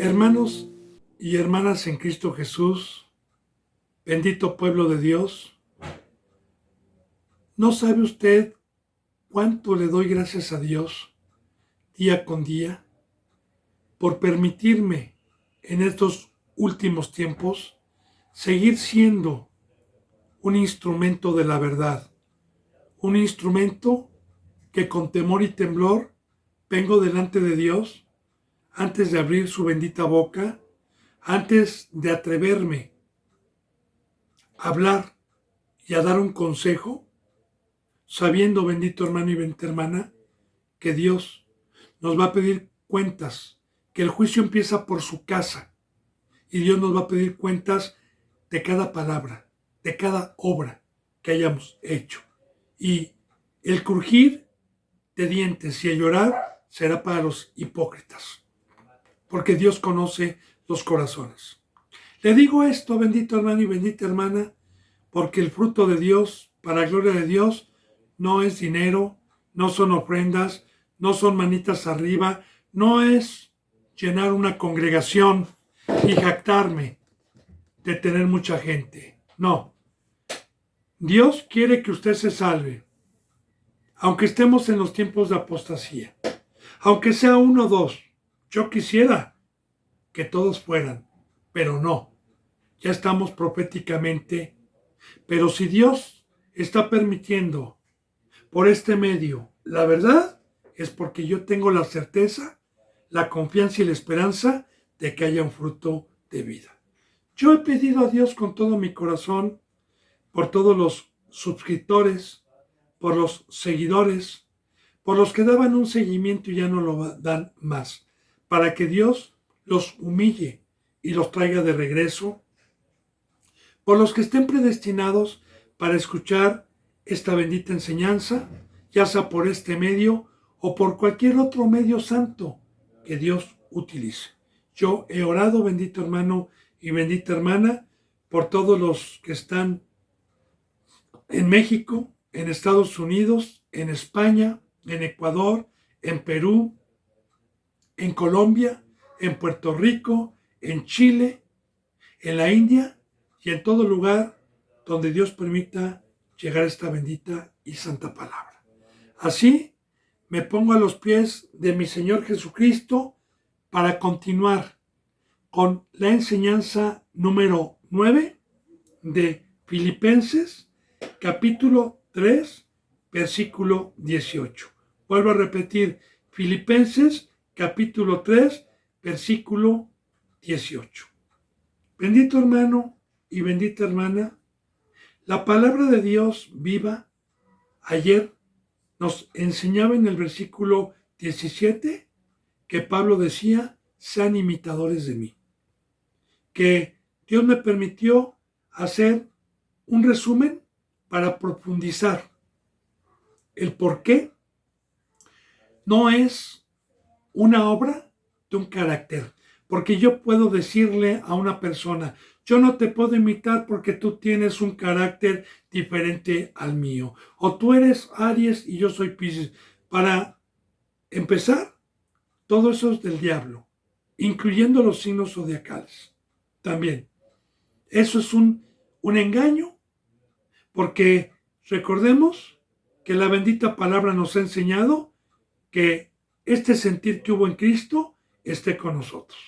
Hermanos y hermanas en Cristo Jesús, bendito pueblo de Dios, ¿no sabe usted cuánto le doy gracias a Dios día con día por permitirme en estos últimos tiempos seguir siendo un instrumento de la verdad, un instrumento que con temor y temblor vengo delante de Dios antes de abrir su bendita boca, antes de atreverme a hablar y a dar un consejo, sabiendo, bendito hermano y bendita hermana, que Dios nos va a pedir cuentas, que el juicio empieza por su casa y Dios nos va a pedir cuentas de cada palabra, de cada obra que hayamos hecho. Y el crujir de dientes y el llorar será para los hipócritas, porque Dios conoce los corazones. Le digo esto, bendito hermano y bendita hermana, porque el fruto de Dios, para gloria de Dios, no es dinero, no son ofrendas, no son manitas arriba, no es llenar una congregación y jactarme de tener mucha gente. No. Dios quiere que usted se salve, aunque estemos en los tiempos de apostasía, aunque sea uno o dos. Yo quisiera que todos fueran, pero no. Ya estamos proféticamente. Pero si Dios está permitiendo por este medio la verdad, es porque yo tengo la certeza, la confianza y la esperanza de que haya un fruto de vida. Yo he pedido a Dios con todo mi corazón por todos los suscriptores, por los seguidores, por los que daban un seguimiento y ya no lo dan más, para que Dios los humille y los traiga de regreso, por los que estén predestinados para escuchar esta bendita enseñanza, ya sea por este medio o por cualquier otro medio santo que Dios utilice. Yo he orado, bendito hermano y bendita hermana, por todos los que están en México, en Estados Unidos, en España, en Ecuador, en Perú, en Colombia, en Puerto Rico, en Chile, en la India y en todo lugar donde Dios permita llegar a esta bendita y santa palabra. Así me pongo a los pies de mi Señor Jesucristo para continuar con la enseñanza número 9 de Filipenses, capítulo 3, versículo 18. Vuelvo a repetir, Filipenses, capítulo 3, versículo 18. Bendito hermano y bendita hermana, la palabra de Dios viva ayer nos enseñaba en el versículo 17 que Pablo decía, sean imitadores de mí. Que Dios me permitió hacer un resumen para profundizar el por qué no es una obra de un carácter. Porque yo puedo decirle a una persona, yo no te puedo imitar porque tú tienes un carácter diferente al mío. O tú eres Aries y yo soy Piscis. Para empezar, todo eso es del diablo, incluyendo los signos zodiacales. También. Eso es un engaño, porque recordemos que la bendita palabra nos ha enseñado que este sentir que hubo en Cristo esté con nosotros.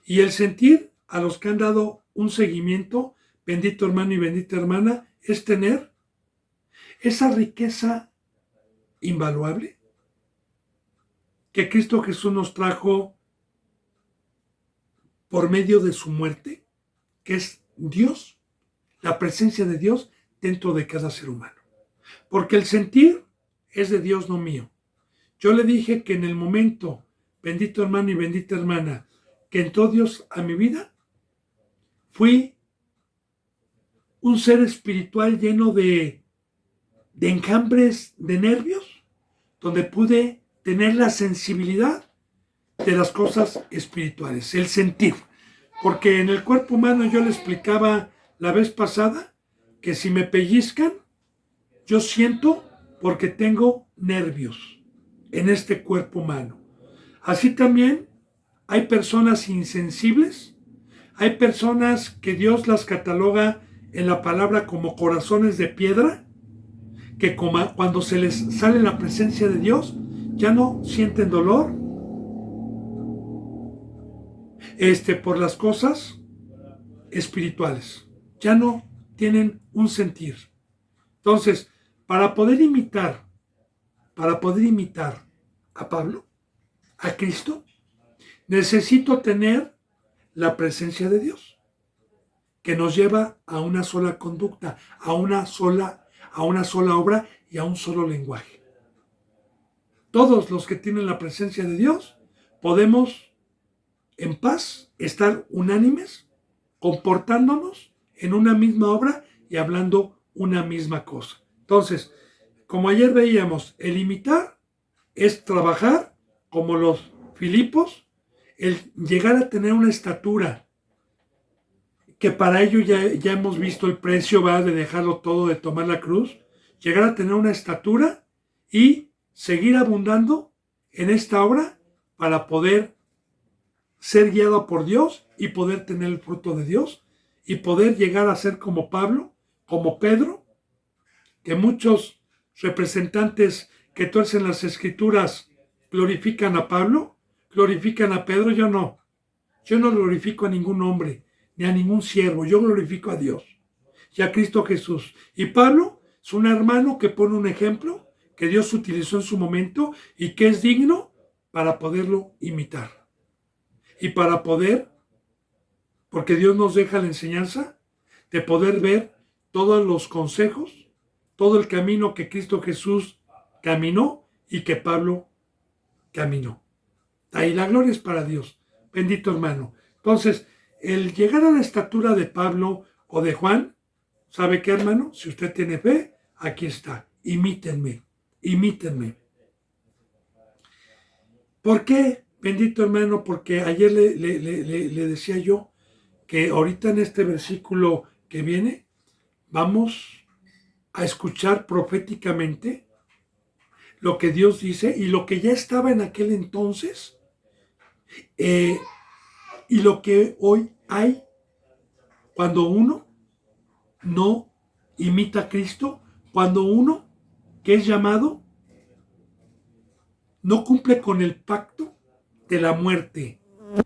Y el sentir a los que han dado un seguimiento, bendito hermano y bendita hermana, es tener esa riqueza invaluable que Cristo Jesús nos trajo por medio de su muerte, que es Dios, la presencia de Dios dentro de cada ser humano. Porque el sentir es de Dios, no mío. Yo le dije que en el momento, bendito hermano y bendita hermana, que entró Dios a mi vida, fui un ser espiritual lleno de enjambres de nervios, donde pude tener la sensibilidad de las cosas espirituales, el sentir. Porque en el cuerpo humano yo le explicaba la vez pasada que si me pellizcan, yo siento porque tengo nervios en este cuerpo humano. Así también hay personas insensibles, hay personas que Dios las cataloga en la palabra como corazones de piedra, que cuando se les sale la presencia de Dios, ya no sienten dolor por las cosas espirituales. Ya no tienen un sentir. Entonces, para poder imitar a Pablo, a Cristo, necesito tener la presencia de Dios, que nos lleva a una sola conducta, a una sola obra y a un solo lenguaje. Todos los que tienen la presencia de Dios podemos en paz estar unánimes, comportándonos en una misma obra y hablando una misma cosa. Entonces, como ayer veíamos, el imitar es trabajar como los Filipos, el llegar a tener una estatura, que para ello ya hemos visto el precio, ¿verdad?, de dejarlo todo, de tomar la cruz, llegar a tener una estatura y seguir abundando en esta obra para poder ser guiado por Dios y poder tener el fruto de Dios y poder llegar a ser como Pablo, como Pedro, que muchos representantes que tuercen las escrituras glorifican a Pablo, glorifican a Pedro. Yo no glorifico a ningún hombre ni a ningún siervo, yo glorifico a Dios y a Cristo Jesús. Y Pablo es un hermano que pone un ejemplo que Dios utilizó en su momento y que es digno para poderlo imitar. Y para poder, porque Dios nos deja la enseñanza de poder ver todos los consejos, todo el camino que Cristo Jesús caminó y que Pablo caminó. Ahí la gloria es para Dios. Bendito hermano. Entonces, el llegar a la estatura de Pablo o de Juan, ¿sabe qué, hermano? Si usted tiene fe, aquí está. Imítenme, imítenme. ¿Por qué? Bendito hermano, porque ayer le decía yo que ahorita en este versículo que viene vamos a escuchar proféticamente lo que Dios dice y lo que ya estaba en aquel entonces y lo que hoy hay cuando uno no imita a Cristo, cuando uno que es llamado no cumple con el pacto de la muerte,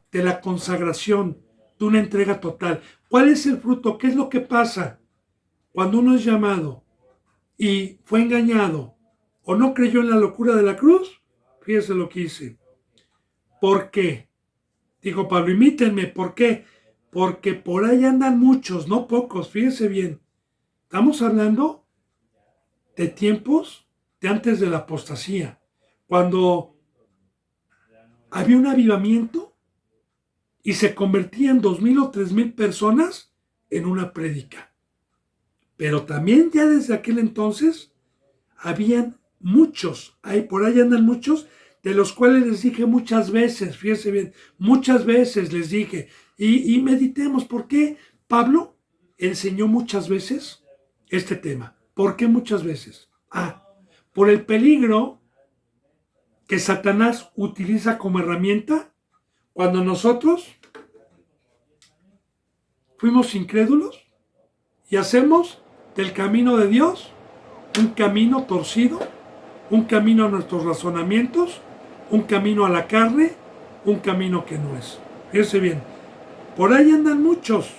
de la consagración, de una entrega total. ¿Cuál es el fruto? ¿Qué es lo que pasa cuando uno es llamado y fue engañado o no creyó en la locura de la cruz? Fíjese lo que hice. ¿Por qué? Dijo Pablo, imítenme. ¿Por qué? Porque por ahí andan muchos, no pocos. Fíjese bien. Estamos hablando de tiempos de antes de la apostasía, cuando había un avivamiento y se convertían 2,000 o 3,000 personas en una prédica. Pero también ya desde aquel entonces habían muchos, por ahí andan muchos, de los cuales les dije muchas veces, fíjense bien, muchas veces les dije, y meditemos, ¿por qué Pablo enseñó muchas veces este tema? ¿Por qué muchas veces? Por el peligro que Satanás utiliza como herramienta cuando nosotros fuimos incrédulos y hacemos del camino de Dios un camino torcido, un camino a nuestros razonamientos, un camino a la carne, un camino que no es. Fíjense bien, por ahí andan muchos,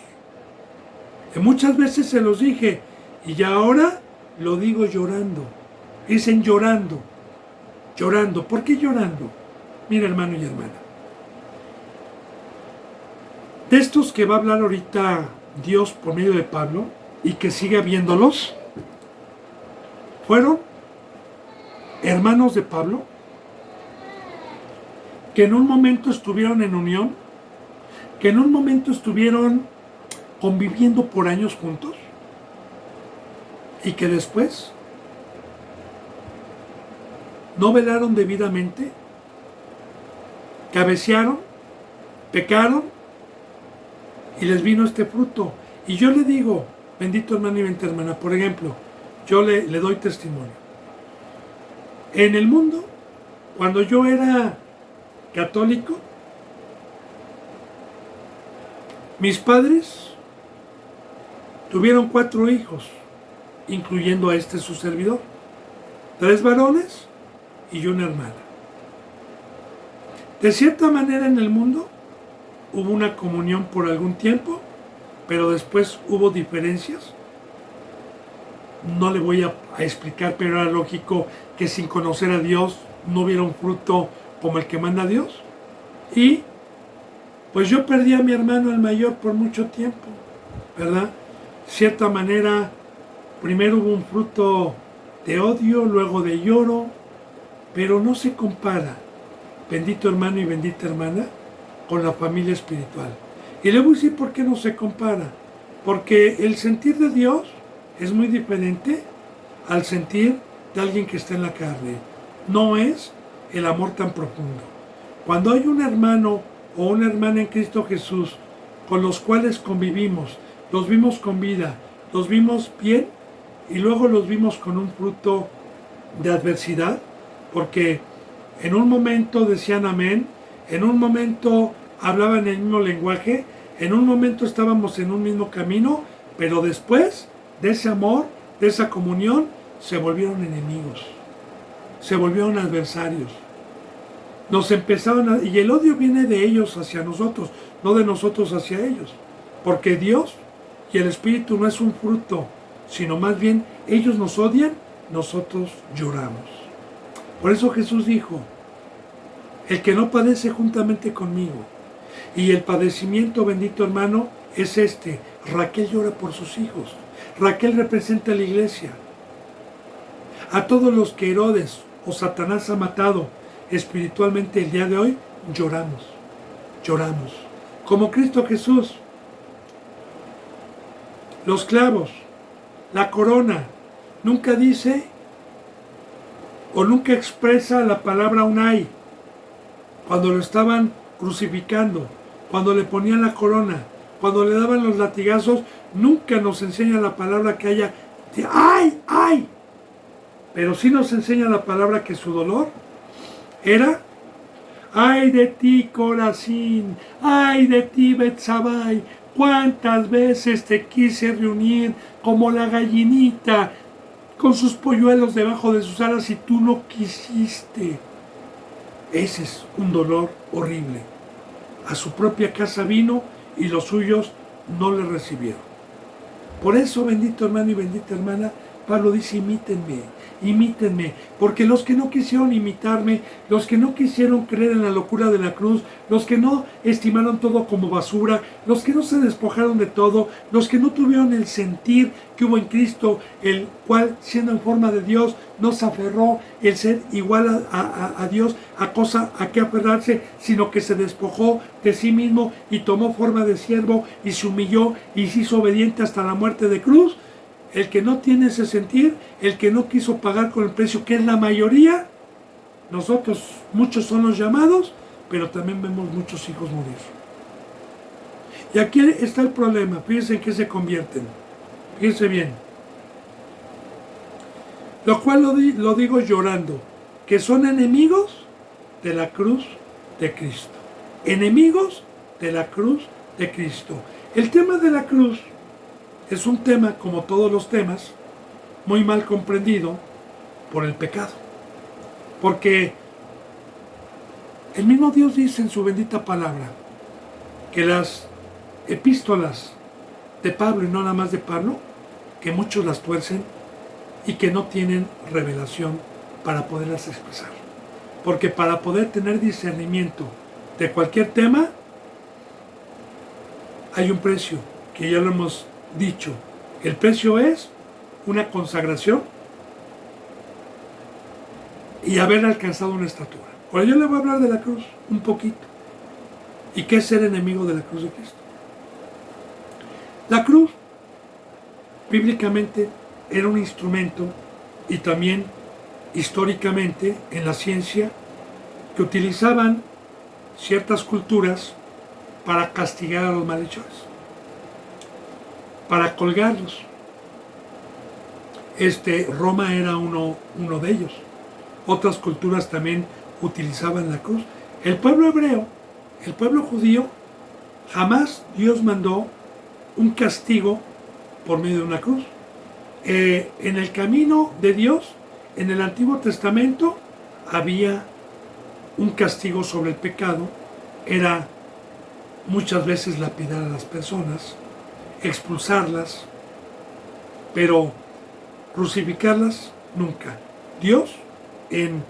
que muchas veces se los dije, y ya ahora lo digo llorando. Dicen llorando. ¿Por qué llorando? Mira, hermano y hermana, de estos que va a hablar ahorita Dios por medio de Pablo y que sigue viéndolos, fueron hermanos de Pablo que en un momento estuvieron en unión, que en un momento estuvieron conviviendo por años juntos y que después no velaron debidamente, cabecearon, pecaron y les vino este fruto. Y yo le digo, bendito hermano y bendita hermana, por ejemplo, yo le doy testimonio. En el mundo, cuando yo era católico, Mis padres tuvieron 4 hijos, incluyendo a este su servidor, 3 varones y una hermana. De cierta manera en el mundo hubo una comunión por algún tiempo, pero después hubo diferencias. No le voy a explicar, pero era lógico que sin conocer a Dios no hubiera un fruto como el que manda Dios. Y pues yo perdí a mi hermano el mayor por mucho tiempo, ¿verdad? De cierta manera, primero hubo un fruto de odio, luego de lloro, pero no se compara, bendito hermano y bendita hermana, con la familia espiritual. Y le voy a decir por qué no se compara. Porque el sentir de Dios es muy diferente al sentir de alguien que está en la carne. No es el amor tan profundo. Cuando hay un hermano o una hermana en Cristo Jesús con los cuales convivimos, los vimos con vida, los vimos bien y luego los vimos con un fruto de adversidad, porque en un momento decían amén, en un momento hablaban el mismo lenguaje, en un momento estábamos en un mismo camino, pero después de ese amor, de esa comunión, se volvieron enemigos, se volvieron adversarios. Nos empezaron a... Y el odio viene de ellos hacia nosotros, no de nosotros hacia ellos. Porque Dios y el Espíritu no es un fruto, sino más bien ellos nos odian, nosotros lloramos. Por eso Jesús dijo, el que no padece juntamente conmigo. Y el padecimiento, bendito hermano, es este. Raquel llora por sus hijos. Raquel representa a la iglesia. A todos los que Herodes o Satanás ha matado espiritualmente el día de hoy, lloramos. Lloramos. Como Cristo Jesús. Los clavos, la corona, nunca dice o nunca expresa la palabra unai. Cuando lo estaban crucificando, cuando le ponían la corona, cuando le daban los latigazos, nunca nos enseña la palabra que haya de ¡ay! ¡Ay! Pero sí nos enseña la palabra que su dolor era ¡ay de ti, Corazín! ¡Ay de ti, Betsabai! ¿Cuántas veces te quise reunir como la gallinita con sus polluelos debajo de sus alas y tú no quisiste? Ese es un dolor horrible. A su propia casa vino y los suyos no le recibieron. Por eso, bendito hermano y bendita hermana, Pablo dice, imítenme, porque los que no quisieron imitarme, los que no quisieron creer en la locura de la cruz, los que no estimaron todo como basura, los que no se despojaron de todo, los que no tuvieron el sentir que hubo en Cristo, el cual, siendo en forma de Dios, no se aferró el ser igual a Dios, a cosa a que aferrarse, sino que se despojó de sí mismo y tomó forma de siervo y se humilló y se hizo obediente hasta la muerte de cruz. El que no tiene ese sentir, el que no quiso pagar con el precio, que es la mayoría, nosotros, muchos son los llamados, pero también vemos muchos hijos morir. Y aquí está el problema, fíjense en qué se convierten, fíjense bien. Lo cual lo digo llorando, que son enemigos de la cruz de Cristo. Enemigos de la cruz de Cristo. El tema de la cruz es un tema, como todos los temas, muy mal comprendido por el pecado. Porque el mismo Dios dice en su bendita palabra que las epístolas de Pablo, y no nada más de Pablo, que muchos las tuercen y que no tienen revelación para poderlas expresar. Porque para poder tener discernimiento de cualquier tema, hay un precio, que ya lo hemos dicho. El precio es una consagración y haber alcanzado una estatura. Ahora yo le voy a hablar de la cruz un poquito. ¿Y qué es ser enemigo de la cruz de Cristo? La cruz, bíblicamente, era un instrumento y también históricamente en la ciencia que utilizaban ciertas culturas para castigar a los malhechores, para colgarlos. Roma era uno de ellos. Otras culturas también utilizaban la cruz. El pueblo hebreo, el pueblo judío, Jamás Dios mandó un castigo por medio de una cruz. En el camino de Dios, en el Antiguo Testamento, había un castigo sobre el pecado. Era muchas veces lapidar a las personas, expulsarlas, pero crucificarlas nunca. Dios, en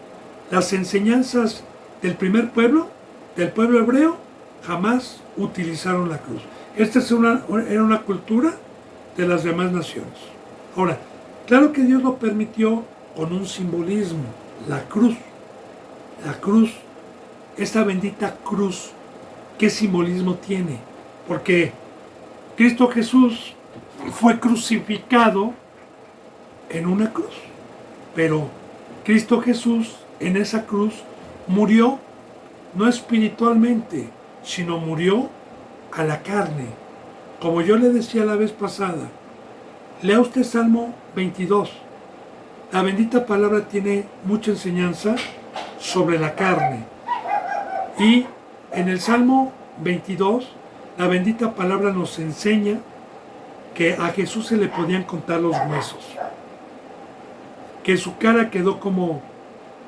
las enseñanzas del primer pueblo, del pueblo hebreo, jamás utilizaron la cruz. Esta era una cultura de las demás naciones. Ahora, claro que Dios lo permitió con un simbolismo, la cruz. La cruz, esta bendita cruz, ¿qué simbolismo tiene? Porque Cristo Jesús fue crucificado en una cruz, pero Cristo Jesús en esa cruz murió no espiritualmente, sino murió a la carne. Como yo le decía la vez pasada, lea usted Salmo 22. La bendita palabra tiene mucha enseñanza sobre la carne. Y en el Salmo 22, la bendita palabra nos enseña que a Jesús se le podían contar los huesos, que su cara quedó como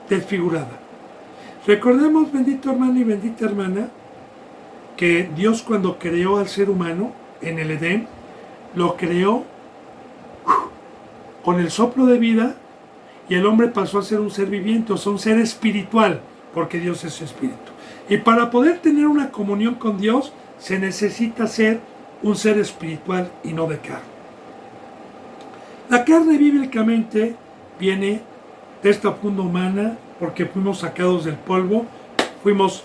desfigurada. Recordemos, bendito hermano y bendita hermana, que Dios cuando creó al ser humano en el Edén, lo creó con el soplo de vida y el hombre pasó a ser un ser viviente, o sea, un ser espiritual, porque Dios es espíritu. Y para poder tener una comunión con Dios, se necesita ser un ser espiritual y no de carne. La carne bíblicamente viene de esta funda humana, porque fuimos sacados del polvo, fuimos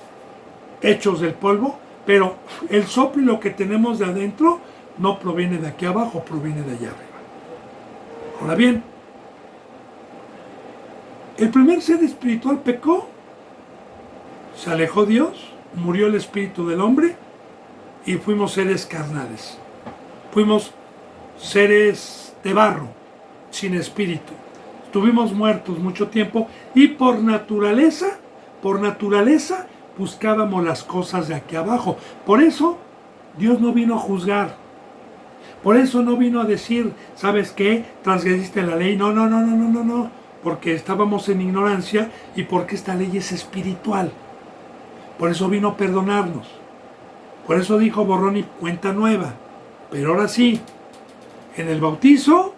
hechos del polvo, pero el soplo y lo que tenemos de adentro no proviene de aquí abajo, proviene de allá arriba. Ahora bien, el primer ser espiritual pecó, se alejó Dios, murió el espíritu del hombre y fuimos seres carnales. Fuimos seres de barro, sin espíritu. Estuvimos muertos mucho tiempo y por naturaleza buscábamos las cosas de aquí abajo. Por eso Dios no vino a juzgar. Por eso no vino a decir, ¿sabes qué? Transgrediste la ley. No. Porque estábamos en ignorancia y porque esta ley es espiritual. Por eso vino a perdonarnos. Por eso dijo borrón y cuenta nueva. Pero ahora sí, en el bautizo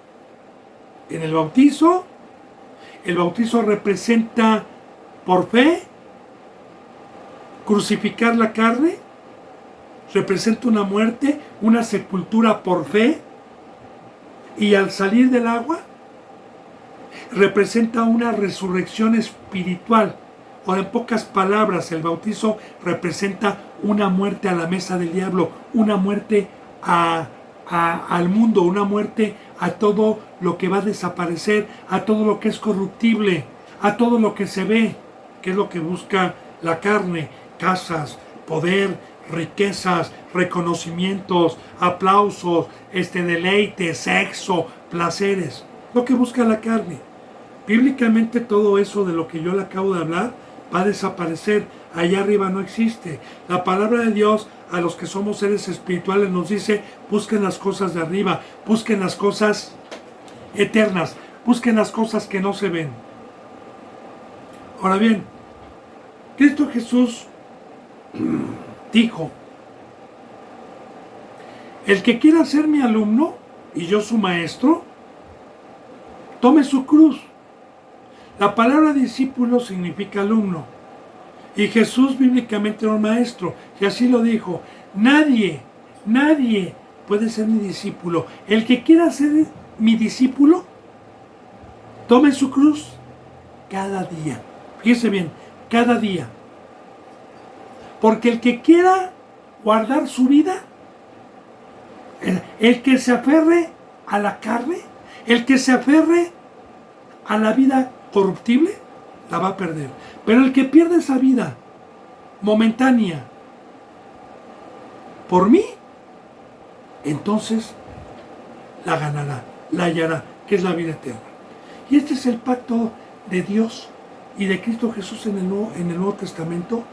representa por fe crucificar la carne, representa una muerte, una sepultura por fe, y al salir del agua representa una resurrección espiritual. O en pocas palabras, el bautizo representa una muerte a la mesa del diablo, una muerte al mundo, una muerte a todo lo que va a desaparecer, a todo lo que es corruptible, a todo lo que se ve, que es lo que busca la carne: casas, poder, riquezas, reconocimientos, aplausos, deleite, sexo, placeres, lo que busca la carne. Bíblicamente todo eso de lo que yo le acabo de hablar va a desaparecer. Allá arriba no existe. La palabra de Dios a los que somos seres espirituales nos dice: busquen las cosas de arriba, busquen las cosas eternas, busquen las cosas que no se ven. Ahora bien, Cristo Jesús dijo: el que quiera ser mi alumno y yo su maestro, tome su cruz. La palabra discípulo significa alumno. Y Jesús bíblicamente era un maestro. Y así lo dijo: nadie puede ser mi discípulo. El que quiera ser mi discípulo, tome su cruz cada día. Fíjese bien, cada día. Porque el que quiera guardar su vida, el que se aferre a la carne, el que se aferre a la vida corruptible, la va a perder. Pero el que pierde esa vida momentánea por mí, entonces la ganará, la hallará, que es la vida eterna. Y este es el pacto de Dios y de Cristo Jesús en el Nuevo Testamento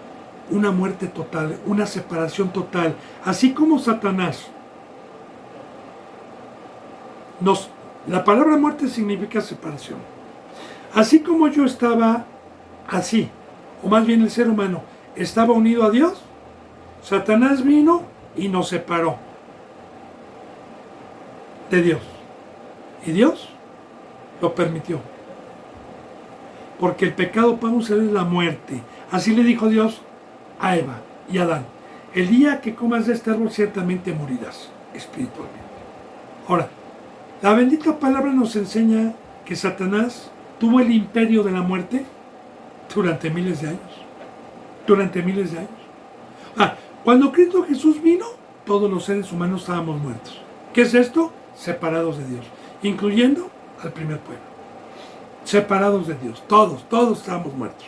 una muerte total, una separación total. Así como Satanás la palabra muerte significa separación. Así como yo estaba así, o más bien el ser humano estaba unido a Dios, Satanás vino y nos separó de Dios. Y Dios lo permitió. Porque el pecado para un ser es la muerte. Así le dijo Dios a Eva y a Adán: el día que comas de este árbol ciertamente morirás espiritualmente. Ahora, la bendita palabra nos enseña que Satanás tuvo el imperio de la muerte durante miles de años. Durante miles de años. Cuando Cristo Jesús vino, todos los seres humanos estábamos muertos. ¿Qué es esto? Separados de Dios, incluyendo al primer pueblo. Separados de Dios, todos estábamos muertos.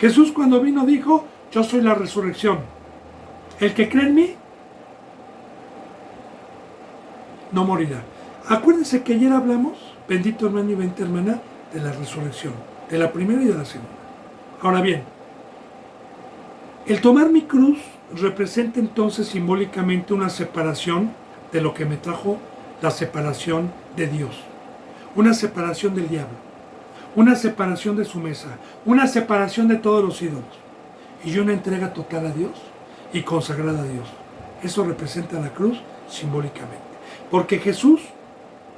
Jesús cuando vino dijo: yo soy la resurrección. El que cree en mí no morirá. Acuérdense que ayer hablamos, bendito hermano y bendita hermana, de la resurrección, de la primera y de la segunda. Ahora bien, el tomar mi cruz representa entonces simbólicamente una separación de lo que me trajo la separación de Dios, una separación del diablo, una separación de su mesa, una separación de todos los ídolos, y una entrega total a Dios y consagrada a Dios. Eso representa la cruz simbólicamente, porque Jesús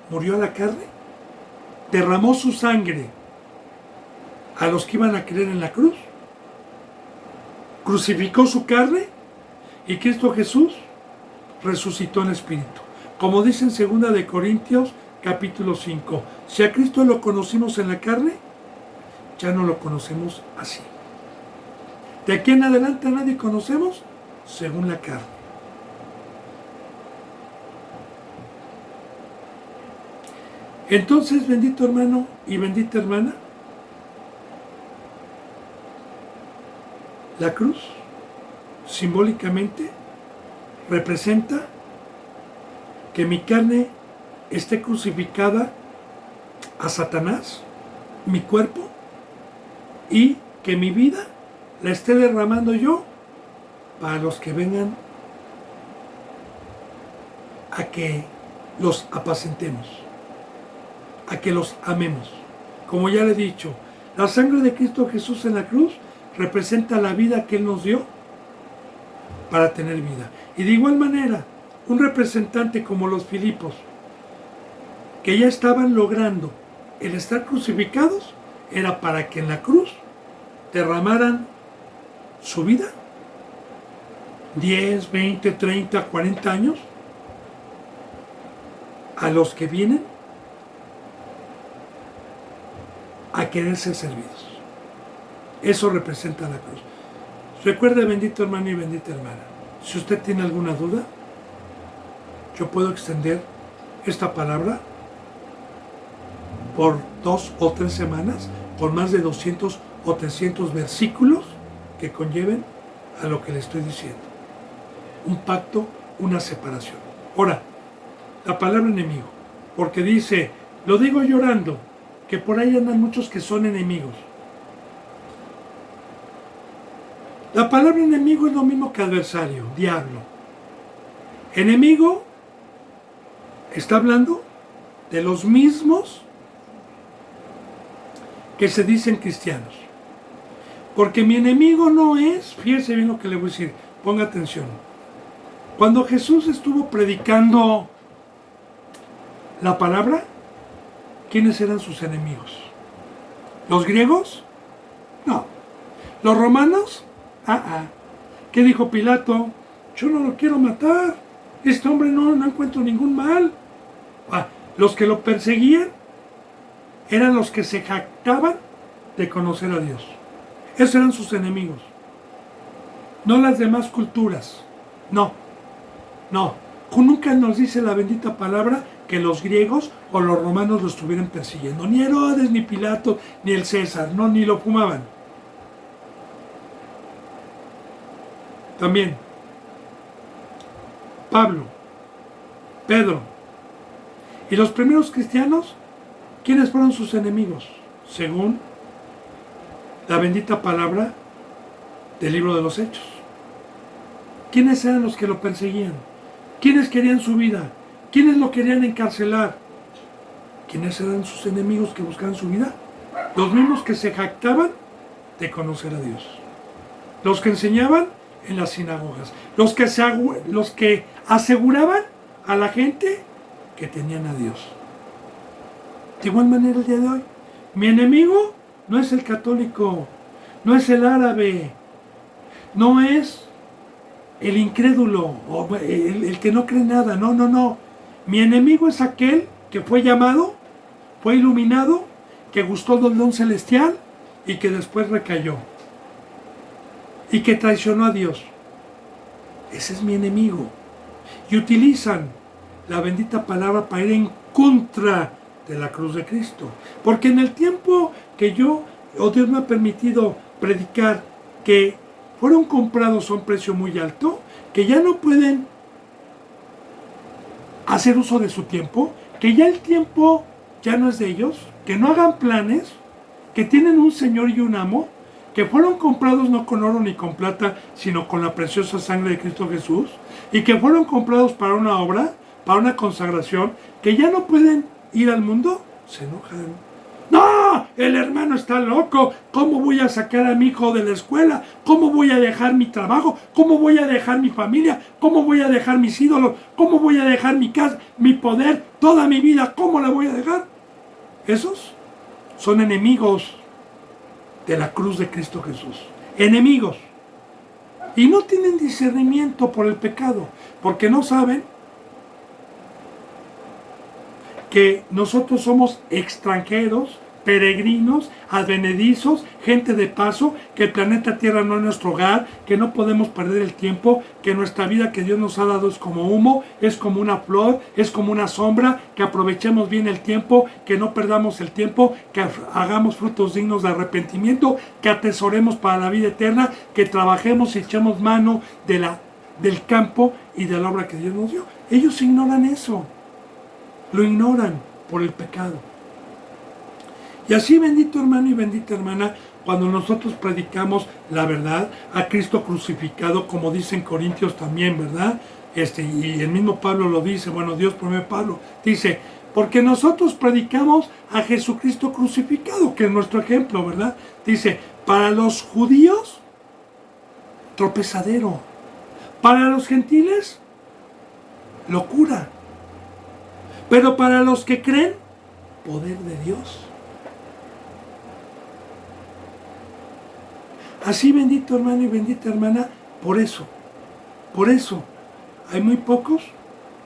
murió a la carne, derramó su sangre a los que iban a creer en la cruz, crucificó su carne, y Cristo Jesús resucitó en espíritu. Como dice en 2 de Corintios capítulo 5, si a Cristo lo conocimos en la carne, ya no lo conocemos así. De aquí en adelante a nadie conocemos según la carne. Entonces, bendito hermano y bendita hermana, la cruz simbólicamente representa que mi carne esté crucificada a Satanás, mi cuerpo, y que mi vida la esté derramando yo para los que vengan a que los apacentemos, a que los amemos. Como ya le he dicho, la sangre de Cristo Jesús en la cruz representa la vida que Él nos dio para tener vida. Y de igual manera, un representante como los Filipos, que ya estaban logrando el estar crucificados, era para que en la cruz derramaran su vida, 10, 20, 30, 40 años, a los que vienen a querer ser servidos. Eso representa la cruz. Recuerde, bendito hermano y bendita hermana, si usted tiene alguna duda, yo puedo extender esta palabra por 2 o 3 semanas, con más de 200 o 300 versículos que conlleven a lo que le estoy diciendo. Un pacto, una separación. Ahora, la palabra enemigo, porque dice, lo digo llorando, que por ahí andan muchos que son enemigos. La palabra enemigo es lo mismo que adversario, diablo. Enemigo está hablando de los mismos que se dicen cristianos. Porque mi enemigo no es, fíjese bien lo que le voy a decir, ponga atención. Cuando Jesús estuvo predicando la palabra, ¿quiénes eran sus enemigos? ¿Los griegos? No. ¿Los romanos? ¿Qué dijo Pilato? Yo no lo quiero matar. Este hombre no encuentro ningún mal. Los que lo perseguían eran los que se jactaban de conocer a Dios. Esos eran sus enemigos. No las demás culturas. No. Nunca nos dice la bendita palabra que los griegos o los romanos lo estuvieran persiguiendo. Ni Herodes, ni Pilato, ni el César. No, ni lo fumaban. También Pablo, Pedro y los primeros cristianos, ¿quiénes fueron sus enemigos? Según la bendita palabra del libro de los Hechos. ¿Quiénes eran los que lo perseguían? ¿Quiénes querían su vida? ¿Quiénes lo querían encarcelar? ¿Quiénes eran sus enemigos que buscaban su vida? Los mismos que se jactaban de conocer a Dios. Los que enseñaban en las sinagogas. Los que aseguraban a la gente que tenían a Dios. De igual manera el día de hoy, mi enemigo no es el católico, no es el árabe, no es el incrédulo o el que no cree nada, no. Mi enemigo es aquel que fue llamado, fue iluminado, que gustó del don celestial y que después recayó y que traicionó a Dios. Ese es mi enemigo. Y utilizan la bendita palabra para ir en contra de la cruz de Cristo. Porque en el tiempo que Dios me ha permitido predicar que fueron comprados a un precio muy alto, que ya no pueden hacer uso de su tiempo, que ya el tiempo ya no es de ellos, que no hagan planes, que tienen un Señor y un amo, que fueron comprados no con oro ni con plata, sino con la preciosa sangre de Cristo Jesús, y que fueron comprados para una obra, para una consagración, que ya no pueden ir al mundo, se enojan. ¡No! El hermano está loco. ¿Cómo voy a sacar a mi hijo de la escuela? ¿Cómo voy a dejar mi trabajo? ¿Cómo voy a dejar mi familia? ¿Cómo voy a dejar mis ídolos? ¿Cómo voy a dejar mi casa, mi poder, toda mi vida? ¿Cómo la voy a dejar? Esos son enemigos de la cruz de Cristo Jesús. Enemigos. Y no tienen discernimiento por el pecado, porque no saben que nosotros somos extranjeros, peregrinos, advenedizos, gente de paso, que el planeta Tierra no es nuestro hogar, que no podemos perder el tiempo, que nuestra vida que Dios nos ha dado es como humo, es como una flor, es como una sombra, que aprovechemos bien el tiempo, que no perdamos el tiempo, que hagamos frutos dignos de arrepentimiento, que atesoremos para la vida eterna, que trabajemos y echemos mano del campo y de la obra que Dios nos dio. Ellos ignoran eso. Lo ignoran por el pecado. Y así, bendito hermano y bendita hermana, cuando nosotros predicamos la verdad, a Cristo crucificado, como dicen Corintios también, ¿verdad? Y el mismo Pablo lo dice, bueno, Dios por medio de Pablo, dice, porque nosotros predicamos a Jesucristo crucificado, que es nuestro ejemplo, ¿verdad? Dice, para los judíos, tropezadero. Para los gentiles, locura. Pero para los que creen, poder de Dios. Así, bendito hermano y bendita hermana, por eso, hay muy pocos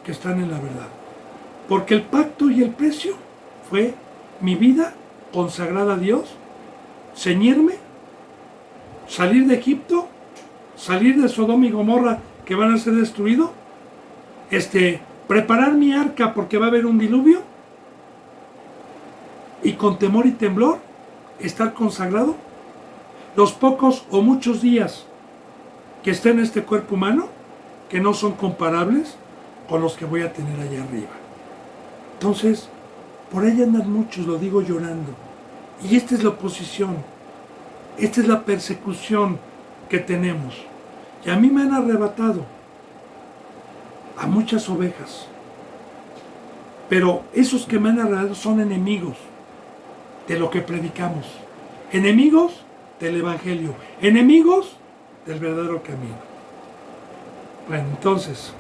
que están en la verdad. Porque el pacto y el precio fue mi vida consagrada a Dios, ceñirme, salir de Egipto, salir de Sodoma y Gomorra que van a ser destruidos, preparar mi arca porque va a haber un diluvio y con temor y temblor estar consagrado los pocos o muchos días que esté en este cuerpo humano, que no son comparables con los que voy a tener allá arriba. Entonces, por ahí andan muchos, lo digo llorando. Y esta es la oposición, esta es la persecución que tenemos. Y a mí me han arrebatado a muchas ovejas. Pero esos que me han arrebatado son enemigos de lo que predicamos. Enemigos del Evangelio. Enemigos del verdadero camino. Bueno, entonces,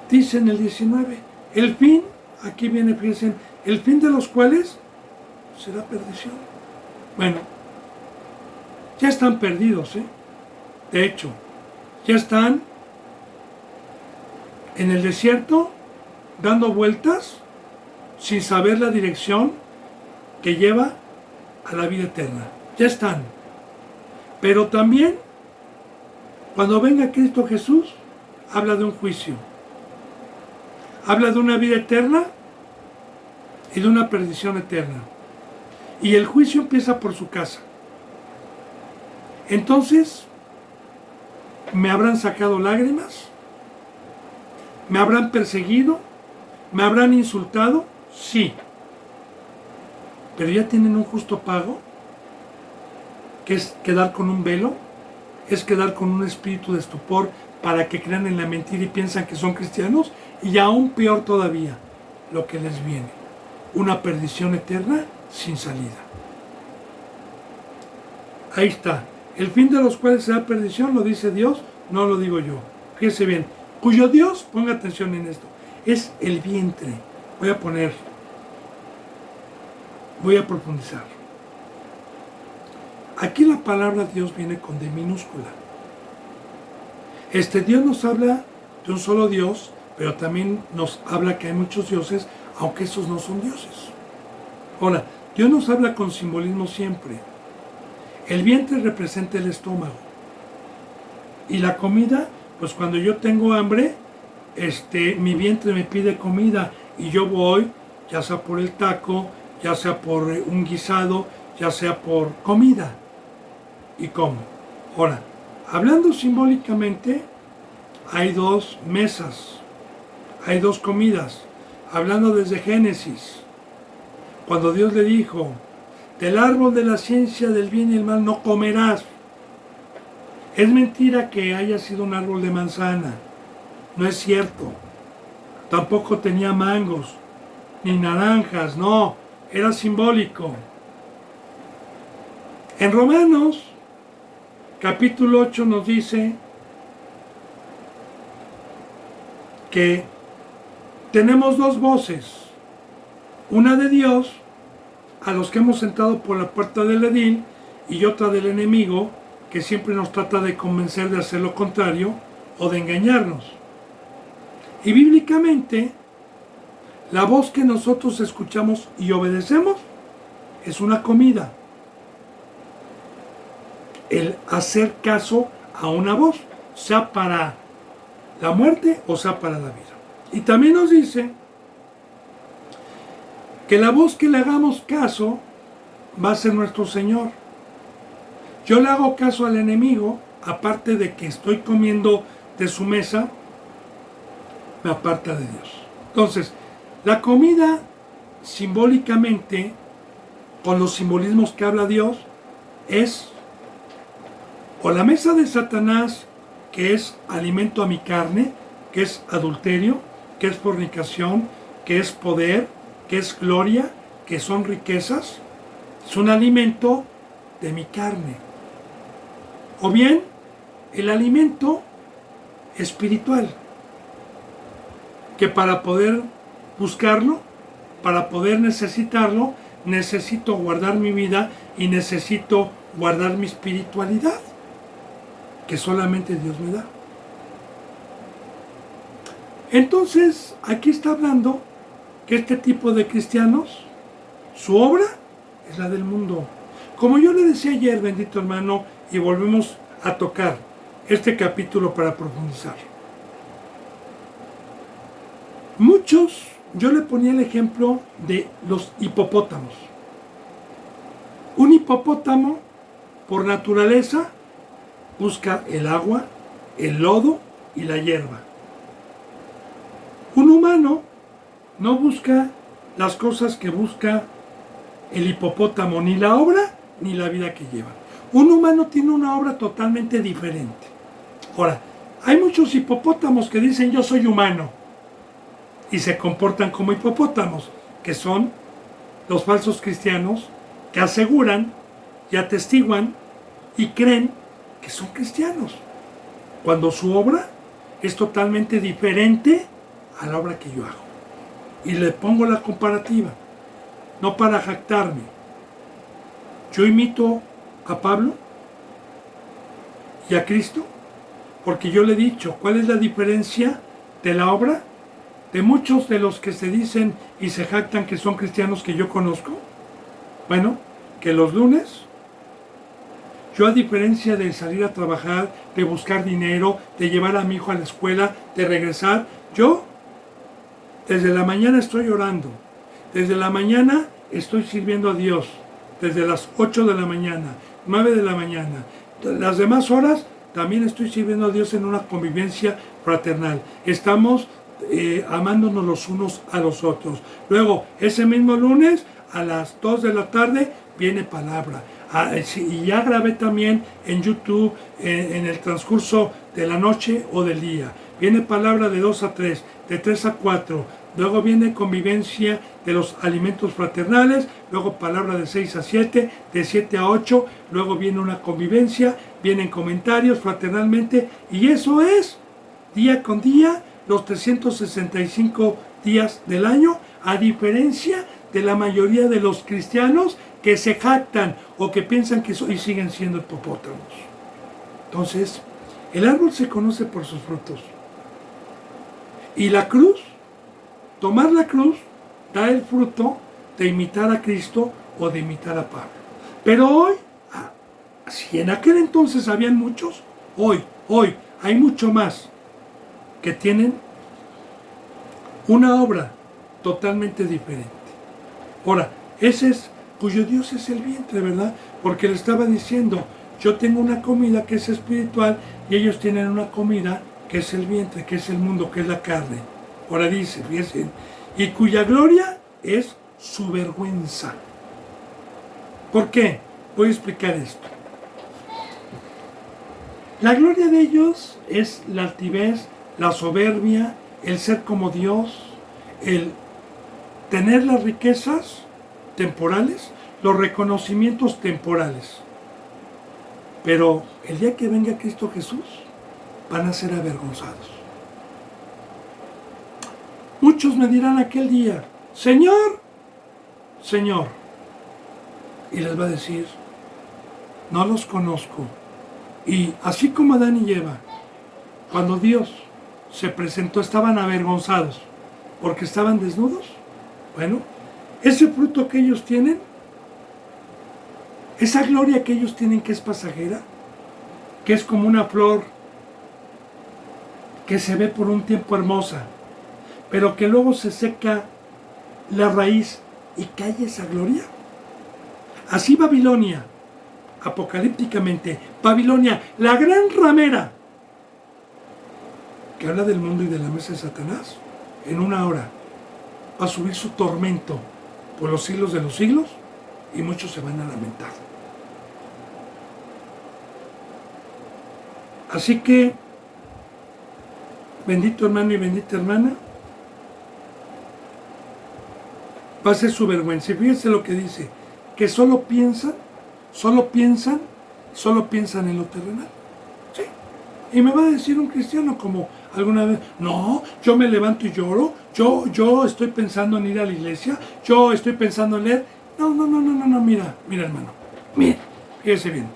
dice en el 19, el fin, aquí viene, fíjense, el fin de los cuales será perdición. Bueno, ya están perdidos, ¿eh? De hecho, ya están en el desierto dando vueltas sin saber la dirección que lleva a la vida eterna. Ya están. Pero también, cuando venga Cristo Jesús, habla de un juicio. Habla de una vida eterna y de una perdición eterna. Y el juicio empieza por su casa. Entonces, ¿me habrán sacado lágrimas? ¿Me habrán perseguido? ¿Me habrán insultado? Sí. pero ya tienen un justo pago, que es quedar con un velo, es quedar con un espíritu de estupor para que crean en la mentira y piensan que son cristianos, y aún peor todavía, lo que les viene, una perdición eterna sin salida. Ahí está. El fin de los cuales será perdición, lo dice Dios, no lo digo yo. Fíjense bien, cuyo Dios, ponga atención en esto, es el vientre. Voy a profundizar. Aquí la palabra Dios viene con D minúscula. Dios nos habla de un solo Dios, pero también nos habla que hay muchos dioses, aunque esos no son dioses. Ahora, Dios nos habla con simbolismo siempre. El vientre representa el estómago. Y la comida, pues cuando yo tengo hambre, mi vientre me pide comida y yo voy, ya sea por el taco, ya sea por un guisado, ya sea por comida. ¿Y como? Ahora, hablando simbólicamente, hay dos mesas, hay dos comidas. Hablando desde Génesis, cuando Dios le dijo, del árbol de la ciencia del bien y el mal no comerás. Es mentira que haya sido un árbol de manzana, no es cierto. Tampoco tenía mangos, ni naranjas, no, era simbólico. En Romanos, capítulo 8 nos dice que tenemos dos voces, una de Dios, a los que hemos entrado por la puerta del edil, y otra del enemigo, que siempre nos trata de convencer de hacer lo contrario o de engañarnos. Y bíblicamente, la voz que nosotros escuchamos y obedecemos es una comida. El hacer caso a una voz, sea para la muerte o sea para la vida. Y también nos dice que la voz que le hagamos caso va a ser nuestro Señor. Yo le hago caso al enemigo, aparte de que estoy comiendo de su mesa, me aparta de Dios. Entonces, la comida simbólicamente, con los simbolismos que habla Dios, es o la mesa de Satanás, que es alimento a mi carne, que es adulterio, que es fornicación, que es poder, que es gloria, que son riquezas, es un alimento de mi carne. O bien, el alimento espiritual, que para poder buscarlo, para poder necesitarlo, necesito guardar mi vida y necesito guardar mi espiritualidad, que solamente Dios me da. Entonces, aquí está hablando que este tipo de cristianos, su obra es la del mundo. Como yo le decía ayer, bendito hermano, y volvemos a tocar este capítulo para profundizar. Muchos, yo le ponía el ejemplo de los hipopótamos. Un hipopótamo, por naturaleza, busca el agua, el lodo y la hierba. Un humano no busca las cosas que busca el hipopótamo, ni la obra ni la vida que lleva. Un humano tiene una obra totalmente diferente. Ahora, hay muchos hipopótamos que dicen yo soy humano y se comportan como hipopótamos, que son los falsos cristianos que aseguran y atestiguan y creen que son cristianos, cuando su obra es totalmente diferente a la obra que yo hago. Y le pongo la comparativa, no para jactarme. Yo imito a Pablo y a Cristo, porque yo le he dicho, ¿cuál es la diferencia de la obra de muchos de los que se dicen y se jactan que son cristianos que yo conozco? Bueno, que los lunes, yo, a diferencia de salir a trabajar, de buscar dinero, de llevar a mi hijo a la escuela, de regresar, yo desde la mañana estoy orando, desde la mañana estoy sirviendo a Dios, desde las 8 de la mañana, 9 de la mañana. Las demás horas también estoy sirviendo a Dios en una convivencia fraternal. Estamos amándonos los unos a los otros. Luego, ese mismo lunes, a las 2 de la tarde viene palabra. Y ya grabé también en YouTube en el transcurso de la noche o del día. Viene palabra de 2 a 3, de 3 a 4. Luego viene convivencia de los alimentos fraternales. Luego palabra de 6 a 7, de 7 a 8. Luego viene una convivencia. Vienen comentarios fraternalmente. Y eso es día con día, los 365 días del año, a diferencia de la mayoría de los cristianos que se jactan o que piensan que y siguen siendo hipopótamos. Entonces, el árbol se conoce por sus frutos. Y la cruz, tomar la cruz, da el fruto de imitar a Cristo o de imitar a Pablo. Pero hoy, si en aquel entonces habían muchos, hoy hay mucho más que tienen una obra totalmente diferente. Ahora, ese es cuyo Dios es el vientre, ¿verdad? Porque le estaba diciendo, yo tengo una comida que es espiritual y ellos tienen una comida que es el vientre, que es el mundo, que es la carne. Ahora dice, fíjense, y cuya gloria es su vergüenza. ¿Por qué? Voy a explicar esto. La gloria de ellos es la altivez, la soberbia, el ser como Dios, el tener las riquezas temporales, los reconocimientos temporales. Pero el día que venga Cristo Jesús, van a ser avergonzados. Muchos me dirán aquel día, Señor, Señor. Y les va a decir, no los conozco. Y así como Adán y Eva, cuando Dios se presentó, estaban avergonzados porque estaban desnudos. Bueno, ese fruto que ellos tienen, esa gloria que ellos tienen que es pasajera, que es como una flor que se ve por un tiempo hermosa, pero que luego se seca la raíz y cae esa gloria. Así Babilonia, apocalípticamente, Babilonia, la gran ramera, que habla del mundo y de la mesa de Satanás, en una hora va a subir su tormento por los siglos de los siglos y muchos se van a lamentar. Así que, bendito hermano y bendita hermana, va a ser su vergüenza. Y fíjense lo que dice, que solo piensan en lo terrenal. ¿Sí? Y me va a decir un cristiano como alguna vez, no, yo me levanto y lloro, yo estoy pensando en ir a la iglesia, yo estoy pensando en leer. No, mira hermano, mira, fíjese bien.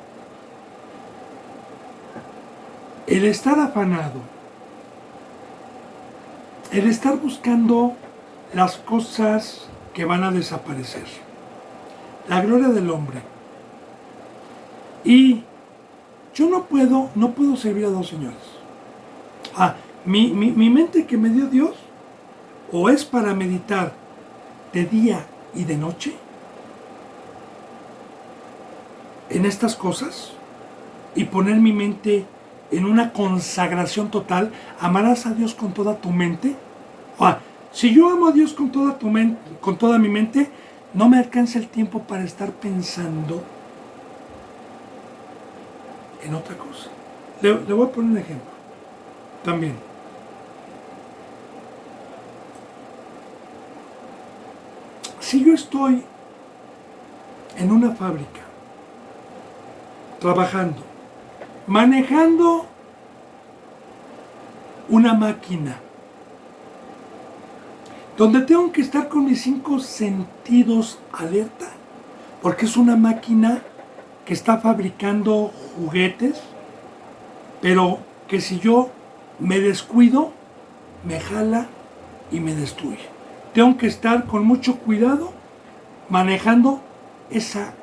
El estar afanado, el estar buscando las cosas que van a desaparecer, la gloria del hombre. Y yo no puedo servir a dos señores. Mi mente que me dio Dios, o es para meditar de día y de noche en estas cosas y poner mi mente en una consagración total. Amarás a Dios con toda tu mente. Si yo amo a Dios con toda tu mente, con toda mi mente, no me alcanza el tiempo para estar pensando en otra cosa. Le voy a poner un ejemplo también. Si yo estoy en una fábrica, trabajando, manejando una máquina, donde tengo que estar con mis 5 sentidos alerta, porque es una máquina que está fabricando juguetes, pero que si yo me descuido, me jala y me destruye. Tengo que estar con mucho cuidado manejando esa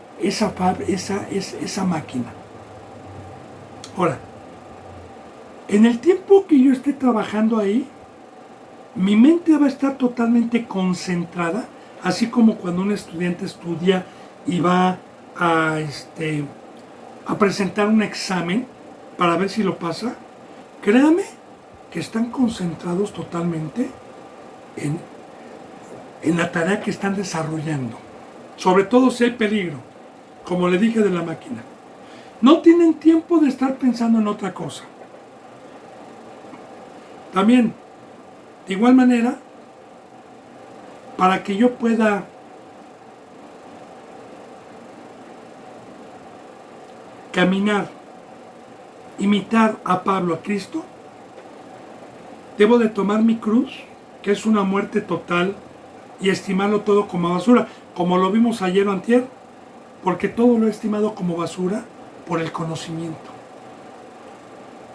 máquina. Ahora, en el tiempo que yo esté trabajando ahí, mi mente va a estar totalmente concentrada, así como cuando un estudiante estudia y va a presentar un examen para ver si lo pasa. Créame que están concentrados totalmente en la tarea que están desarrollando. sobre todo si hay peligro, como le dije de la máquina. No tienen tiempo de estar pensando en otra cosa. También, de igual manera, para que yo pueda caminar, imitar a Pablo, a Cristo, debo de tomar mi cruz, que es una muerte total, y estimarlo todo como basura, como lo vimos ayer o antier, porque todo lo he estimado como basura por el conocimiento.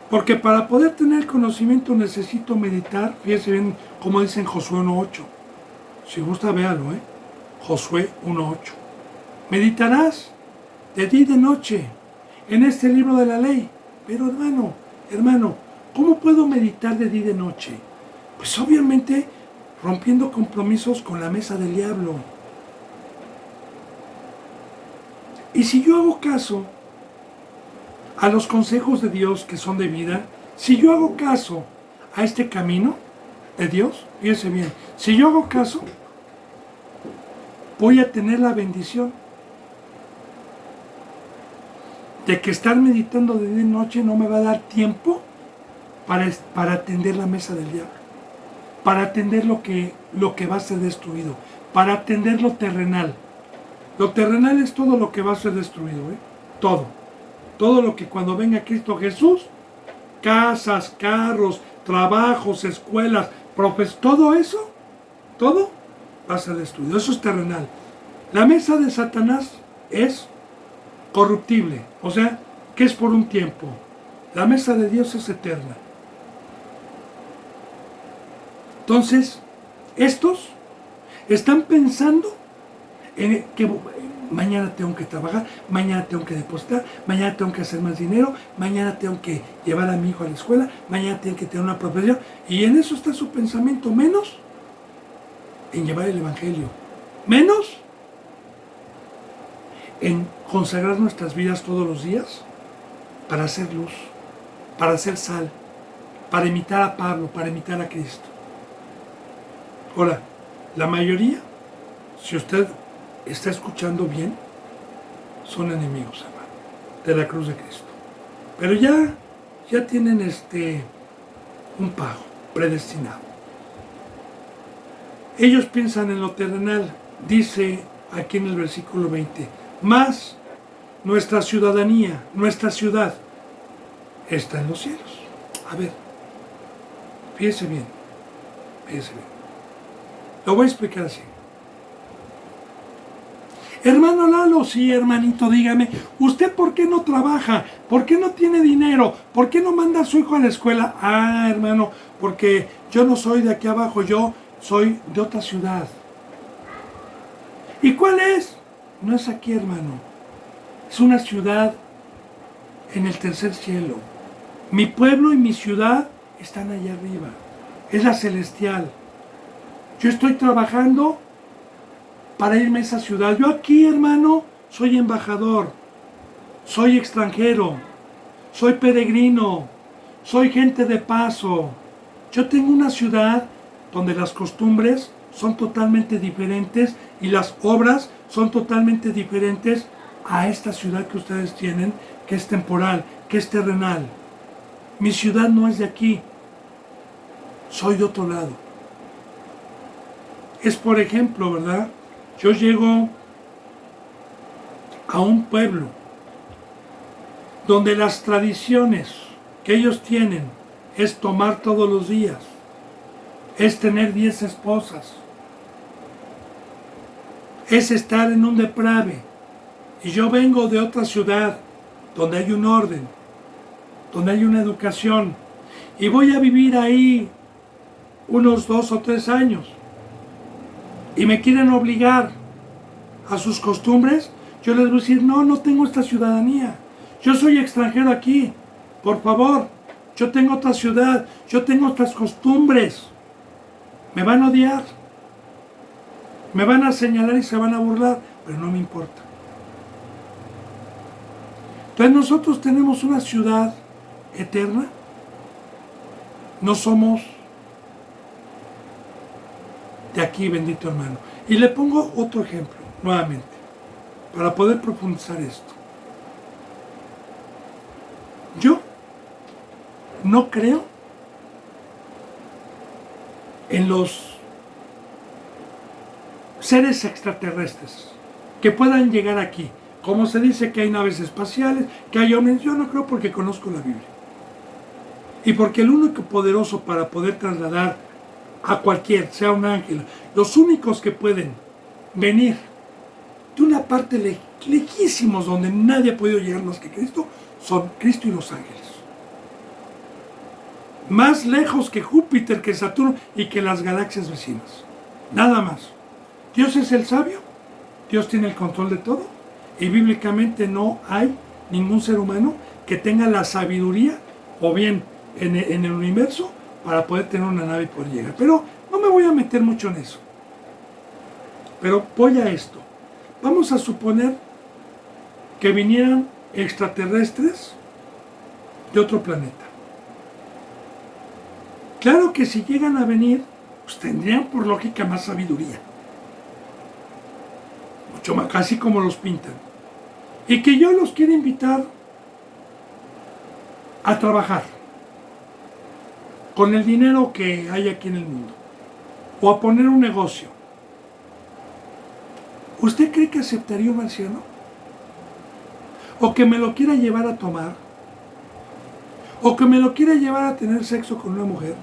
Porque para poder tener conocimiento necesito meditar, fíjese bien como dice en Josué 1.8. Si gusta, véalo, Josué 1.8. Meditarás de día y de noche en este libro de la ley. Pero hermano, ¿cómo puedo meditar de día y de noche? Pues obviamente rompiendo compromisos con la mesa del diablo. Y si yo hago caso a los consejos de Dios que son de vida, si yo hago caso a este camino de Dios, fíjense bien, si yo hago caso, voy a tener la bendición de que estar meditando de día y noche no me va a dar tiempo para atender la mesa del diablo, para atender lo que va a ser destruido, para atender lo terrenal. Lo terrenal es todo lo que va a ser destruido, todo. Todo lo que cuando venga Cristo Jesús, casas, carros, trabajos, escuelas, todo eso, todo va a ser destruido. Eso es terrenal. La mesa de Satanás es corruptible, o sea, que es por un tiempo. La mesa de Dios es eterna. Entonces, estos están pensando en que mañana tengo que trabajar, mañana tengo que depositar, mañana tengo que hacer más dinero, mañana tengo que llevar a mi hijo a la escuela, mañana tengo que tener una profesión. Y en eso está su pensamiento, menos en llevar el evangelio, menos en consagrar nuestras vidas todos los días para hacer luz, para hacer sal, para imitar a Pablo, para imitar a Cristo. Ahora, la mayoría, si usted está escuchando bien, son enemigos, hermano, de la cruz de Cristo. Pero ya tienen un pago predestinado. Ellos piensan en lo terrenal, dice aquí en el versículo 20, más nuestra ciudadanía, nuestra ciudad, está en los cielos. A ver, fíjese bien. Lo voy a explicar así. Hermano Lalo, sí, hermanito, dígame, ¿usted por qué no trabaja? ¿Por qué no tiene dinero? ¿Por qué no manda a su hijo a la escuela? Ah, hermano, porque yo no soy de aquí abajo, yo soy de otra ciudad. ¿Y cuál es? No es aquí, hermano. Es una ciudad en el tercer cielo. Mi pueblo y mi ciudad están allá arriba. Es la celestial. Yo estoy trabajando para irme a esa ciudad. Yo aquí, hermano, soy embajador, soy extranjero, soy peregrino, soy gente de paso. Yo tengo una ciudad donde las costumbres son totalmente diferentes y las obras son totalmente diferentes a esta ciudad que ustedes tienen, que es temporal, que es terrenal. Mi ciudad no es de aquí, soy de otro lado. Es, por ejemplo, ¿verdad? Yo llego a un pueblo donde las tradiciones que ellos tienen es tomar todos los días, es tener 10 esposas, es estar en un deprave. Y yo vengo de otra ciudad donde hay un orden, donde hay una educación, y voy a vivir ahí unos 2 o 3 años. Y me quieren obligar a sus costumbres, yo les voy a decir, no tengo esta ciudadanía. Yo soy extranjero aquí. Por favor, yo tengo otra ciudad, yo tengo otras costumbres. Me van a odiar. Me van a señalar y se van a burlar, pero no me importa. Entonces nosotros tenemos una ciudad eterna. No somos de aquí, bendito hermano. Y le pongo otro ejemplo. nuevamente, para poder profundizar esto. Yo no creo en los seres extraterrestres que puedan llegar aquí. Como se dice que hay naves espaciales, que hay hombres, yo no creo porque conozco la Biblia. Y porque el único poderoso para poder trasladar a cualquier, sea un ángel, los únicos que pueden venir de una parte lejísimos donde nadie ha podido llegar más que Cristo, son Cristo y los ángeles. Más lejos que Júpiter, que Saturno y que las galaxias vecinas. Nada más. Dios es el sabio, Dios tiene el control de todo, y bíblicamente no hay ningún ser humano que tenga la sabiduría, o bien en el universo, para poder tener una nave y poder llegar. Pero no me voy a meter mucho en eso. Pero voy a esto. Vamos a suponer que vinieran extraterrestres de otro planeta. Claro que si llegan a venir, pues tendrían por lógica más sabiduría. Mucho más, casi como los pintan. Y que yo los quiero invitar a trabajar con el dinero que hay aquí en el mundo. O a poner un negocio. ¿Usted cree que aceptaría un marciano? ¿O que me lo quiera llevar a tomar? ¿O que me lo quiera llevar a tener sexo con una mujer?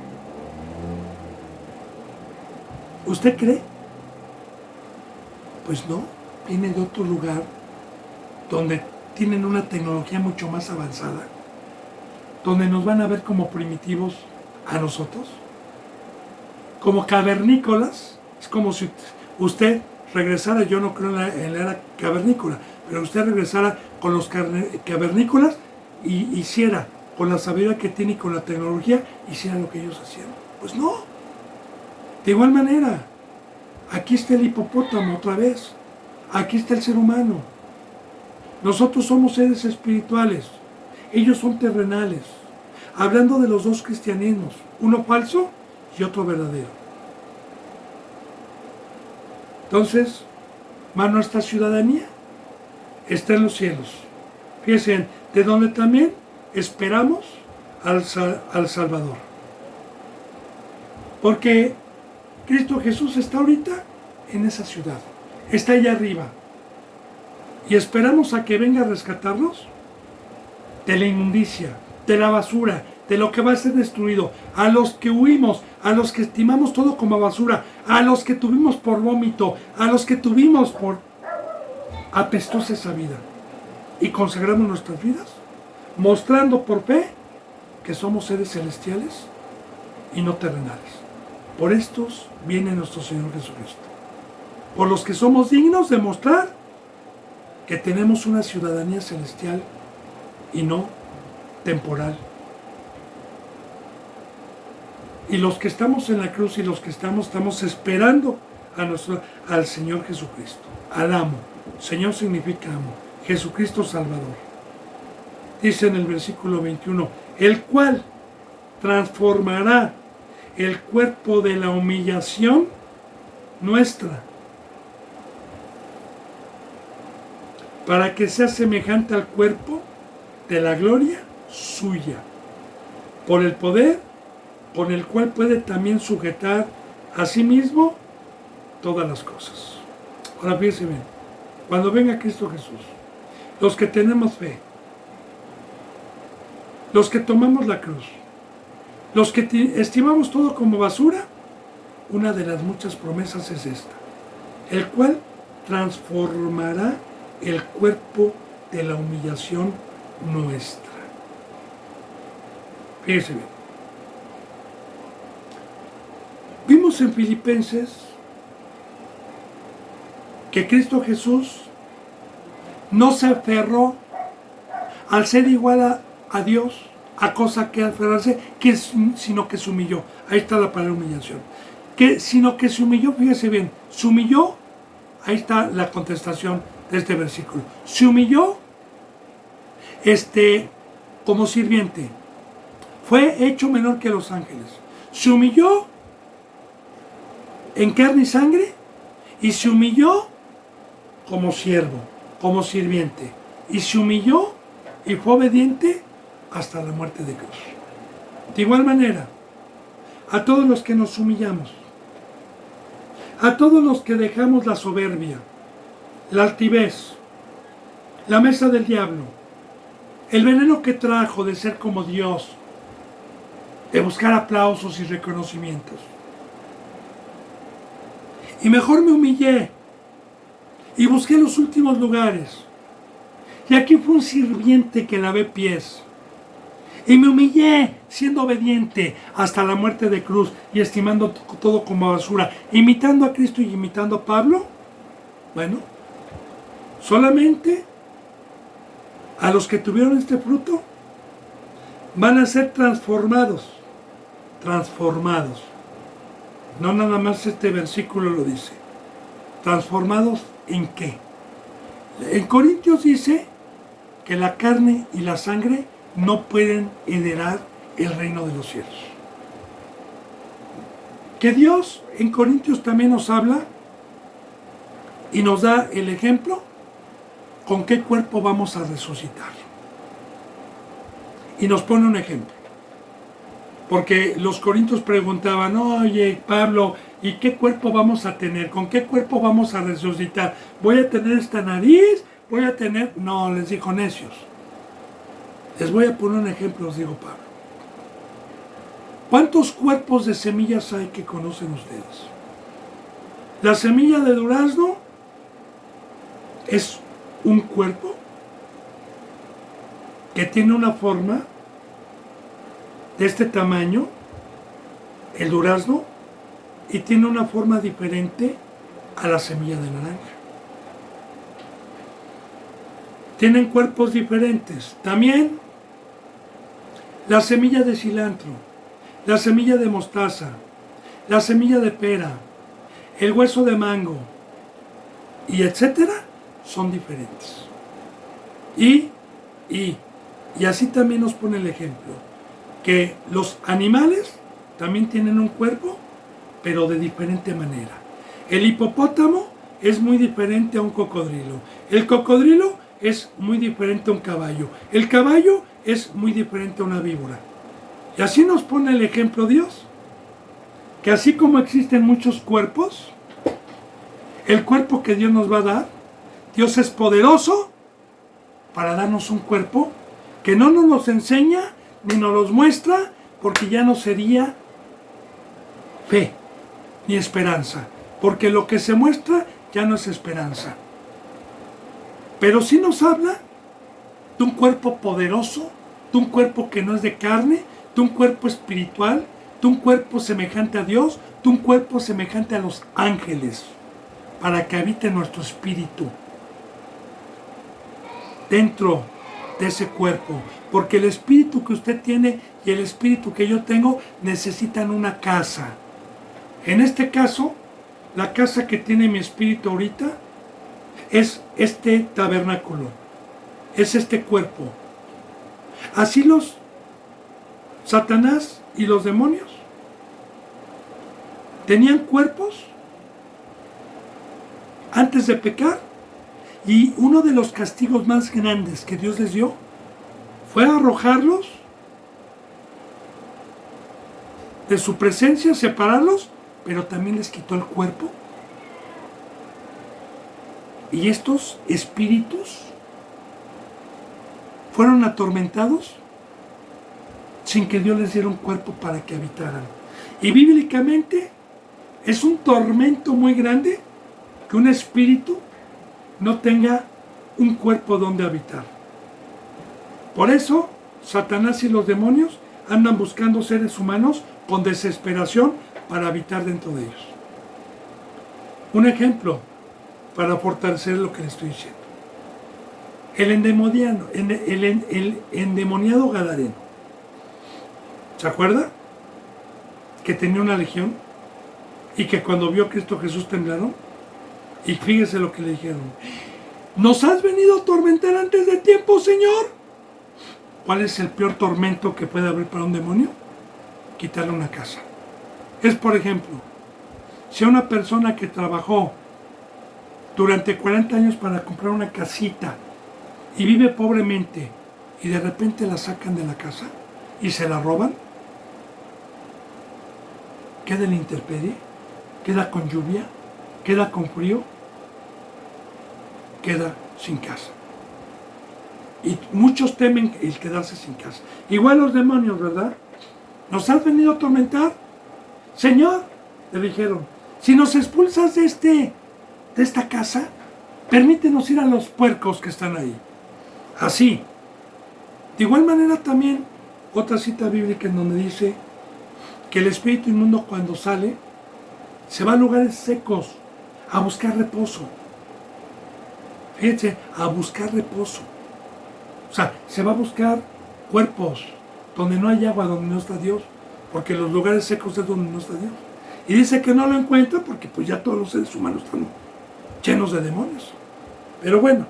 ¿Usted cree? Pues no, viene de otro lugar donde tienen una tecnología mucho más avanzada, donde nos van a ver como primitivos a nosotros, como cavernícolas. Es como si usted regresara, yo no creo en la era cavernícola, pero usted regresara con los cavernícolas y hiciera, con la sabiduría que tiene y con la tecnología, hiciera lo que ellos hacían. Pues no. De igual manera, aquí está el hipopótamo otra vez, aquí está el ser humano. Nosotros somos seres espirituales, ellos son terrenales. Hablando de los dos cristianismos, uno falso y otro verdadero. Entonces, nuestra ciudadanía está en los cielos. Fíjense, de donde también esperamos al Salvador. Porque Cristo Jesús está ahorita en esa ciudad, está allá arriba. Y esperamos a que venga a rescatarnos de la inmundicia, de la basura, de lo que va a ser destruido, a los que huimos, a los que estimamos todo como basura, a los que tuvimos por vómito, a los que tuvimos por apestosa esa vida. Y consagramos nuestras vidas, mostrando por fe que somos seres celestiales y no terrenales. Por estos viene nuestro Señor Jesucristo. Por los que somos dignos de mostrar que tenemos una ciudadanía celestial y no temporal. Y los que estamos en la cruz y los que estamos esperando al Señor Jesucristo, al amo. Señor significa amo, Jesucristo Salvador. Dice en el versículo 21, el cual transformará el cuerpo de la humillación nuestra, para que sea semejante al cuerpo de la gloria suya, por el poder con el cual puede también sujetar a sí mismo todas las cosas. Ahora fíjense bien, cuando venga Cristo Jesús, los que tenemos fe, los que tomamos la cruz, los que estimamos todo como basura, una de las muchas promesas es esta, el cual transformará el cuerpo de la humillación nuestra. Fíjense bien. Vimos en Filipenses que Cristo Jesús no se aferró al ser igual a Dios, a cosa que aferrarse, sino que se humilló. Ahí está la palabra humillación. Sino que se humilló, fíjese bien, se humilló, ahí está la contestación de este versículo. Se humilló como sirviente. Fue hecho menor que los ángeles. Se humilló en carne y sangre y se humilló como siervo, como sirviente, y se humilló y fue obediente hasta la muerte de cruz. De igual manera, a todos los que nos humillamos, a todos los que dejamos la soberbia, la altivez, la mesa del diablo, el veneno que trajo de ser como Dios, de buscar aplausos y reconocimientos. Y mejor me humillé y busqué los últimos lugares. Y aquí fue un sirviente que lavé pies. Y me humillé siendo obediente hasta la muerte de cruz y estimando todo como basura, imitando a Cristo y imitando a Pablo. Bueno, solamente a los que tuvieron este fruto van a ser transformados. Transformados. No nada más este versículo lo dice. ¿Transformados en qué? En Corintios dice que la carne y la sangre no pueden heredar el reino de los cielos. Que Dios en Corintios también nos habla y nos da el ejemplo con qué cuerpo vamos a resucitar. Y nos pone un ejemplo. Porque los corintios preguntaban, oye Pablo, ¿y qué cuerpo vamos a tener? ¿Con qué cuerpo vamos a resucitar? ¿Voy a tener esta nariz? ¿Voy a tener...? No, les dijo necios. Les voy a poner un ejemplo, os digo Pablo. ¿Cuántos cuerpos de semillas hay que conocen ustedes? La semilla de durazno es un cuerpo que tiene una forma de este tamaño, el durazno, y tiene una forma diferente a la semilla de naranja. Tienen cuerpos diferentes. También la semilla de cilantro, la semilla de mostaza, la semilla de pera, el hueso de mango, y etcétera, son diferentes. Y así también nos pone el ejemplo, que los animales también tienen un cuerpo, pero de diferente manera. El hipopótamo es muy diferente a un cocodrilo. El cocodrilo es muy diferente a un caballo. El caballo es muy diferente a una víbora. Y así nos pone el ejemplo Dios, que así como existen muchos cuerpos, el cuerpo que Dios nos va a dar, Dios es poderoso para darnos un cuerpo que no nos los enseña ni nos los muestra, porque ya no sería fe ni esperanza, porque lo que se muestra ya no es esperanza. Pero sí nos habla de un cuerpo poderoso, de un cuerpo que no es de carne, de un cuerpo espiritual, de un cuerpo semejante a Dios, de un cuerpo semejante a los ángeles, para que habite nuestro espíritu dentro de ese cuerpo, porque el espíritu que usted tiene y el espíritu que yo tengo necesitan una casa. En este caso, la casa que tiene mi espíritu ahorita es este tabernáculo, es este cuerpo. Así los Satanás y los demonios tenían cuerpos antes de pecar, y uno de los castigos más grandes que Dios les dio fue arrojarlos de su presencia, separarlos, pero también les quitó el cuerpo. Y estos espíritus fueron atormentados sin que Dios les diera un cuerpo para que habitaran. Y bíblicamente es un tormento muy grande que un espíritu no tenga un cuerpo donde habitar. Por eso Satanás y los demonios andan buscando seres humanos con desesperación para habitar dentro de ellos. Un ejemplo para fortalecer lo que le estoy diciendo. El endemoniado gadareno. ¿Se acuerda? Que tenía una legión y que cuando vio a Cristo Jesús temblaron. Y fíjese lo que le dijeron. ¿Nos has venido a atormentar antes de tiempo, Señor? ¿Cuál es el peor tormento que puede haber para un demonio? Quitarle una casa. Es, por ejemplo, si a una persona que trabajó durante 40 años para comprar una casita y vive pobremente y de repente la sacan de la casa y se la roban, queda en la intemperie, queda con lluvia, queda con frío, queda sin casa. Y muchos temen el quedarse sin casa. Igual los demonios, ¿verdad? ¿Nos has venido a atormentar? Señor, le dijeron, si nos expulsas de esta casa, permítenos ir a los puercos que están ahí. Así. De igual manera también, otra cita bíblica en donde dice que el espíritu inmundo cuando sale, se va a lugares secos, a buscar reposo. Fíjense, a buscar reposo. O sea, se va a buscar cuerpos donde no hay agua, donde no está Dios, porque los lugares secos es donde no está Dios. Y dice que no lo encuentra porque pues ya todos los seres humanos están llenos de demonios. Pero bueno,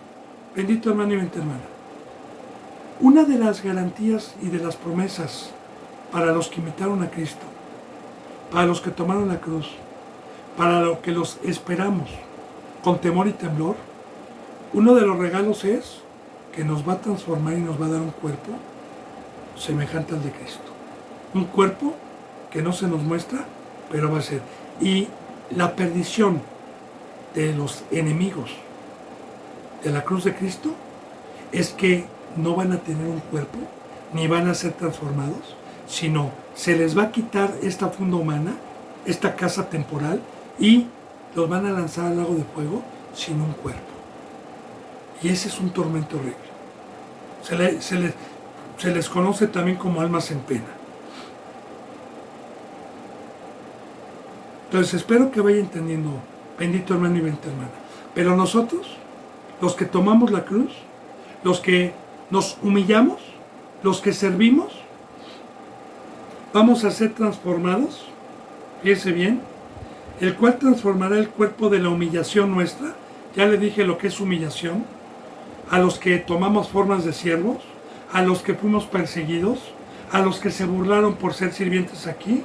bendito hermano y bendita hermana. Una de las garantías y de las promesas para los que imitaron a Cristo, para los que tomaron la cruz, para los que los esperamos con temor y temblor, uno de los regalos es que nos va a transformar y nos va a dar un cuerpo semejante al de Cristo. Un cuerpo que no se nos muestra, pero va a ser. Y la perdición de los enemigos de la cruz de Cristo es que no van a tener un cuerpo, ni van a ser transformados, sino se les va a quitar esta funda humana, esta casa temporal, y los van a lanzar al lago de fuego sin un cuerpo. Y ese es un tormento horrible. Se les conoce también como almas en pena. Entonces espero que vaya entendiendo, bendito hermano y bendita hermana. Pero nosotros, los que tomamos la cruz, los que nos humillamos, los que servimos, vamos a ser transformados, fíjense bien, el cual transformará el cuerpo de la humillación nuestra. Ya le dije lo que es humillación. A los que tomamos formas de siervos, a los que fuimos perseguidos, a los que se burlaron por ser sirvientes aquí,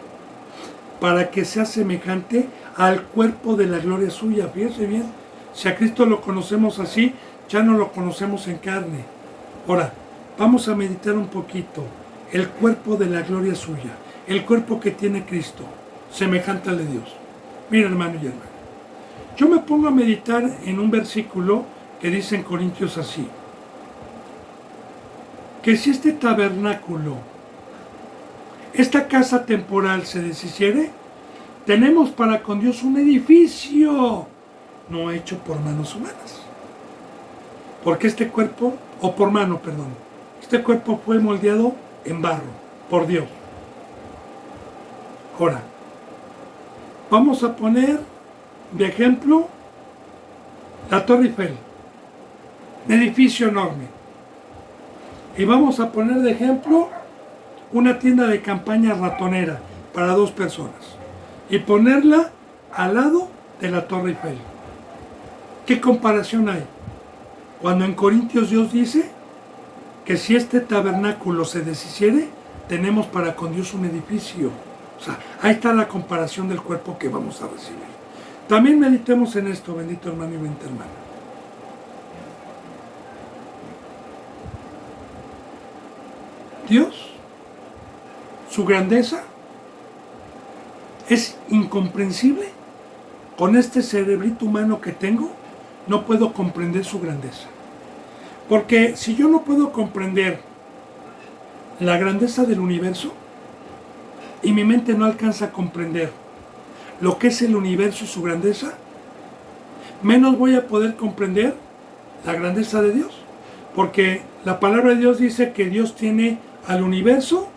para que sea semejante al cuerpo de la gloria suya. Fíjense bien, si a Cristo lo conocemos así, ya no lo conocemos en carne. Ahora, vamos a meditar un poquito. El cuerpo de la gloria suya, el cuerpo que tiene Cristo, semejante al de Dios. Mira, hermano y hermana, yo me pongo a meditar en un versículo que dice en Corintios así, que si este tabernáculo, esta casa temporal se deshiciere, tenemos para con Dios un edificio no hecho por manos humanas. Porque este cuerpo, o por mano, perdón, este cuerpo fue moldeado en barro, por Dios. Ahora, vamos a poner de ejemplo la Torre Eiffel, un edificio enorme. Y vamos a poner de ejemplo una tienda de campaña ratonera para 2 personas. Y ponerla al lado de la Torre Eiffel. ¿Qué comparación hay? Cuando en Corintios Dios dice que si este tabernáculo se deshiciere, tenemos para con Dios un edificio. O sea, ahí está la comparación del cuerpo que vamos a recibir. También meditemos en esto, bendito hermano y bendita hermana. Dios, su grandeza, es incomprensible. Con este cerebrito humano que tengo, no puedo comprender su grandeza. Porque si yo no puedo comprender la grandeza del universo, y mi mente no alcanza a comprender lo que es el universo y su grandeza, menos voy a poder comprender la grandeza de Dios. Porque la palabra de Dios dice que Dios tiene al universo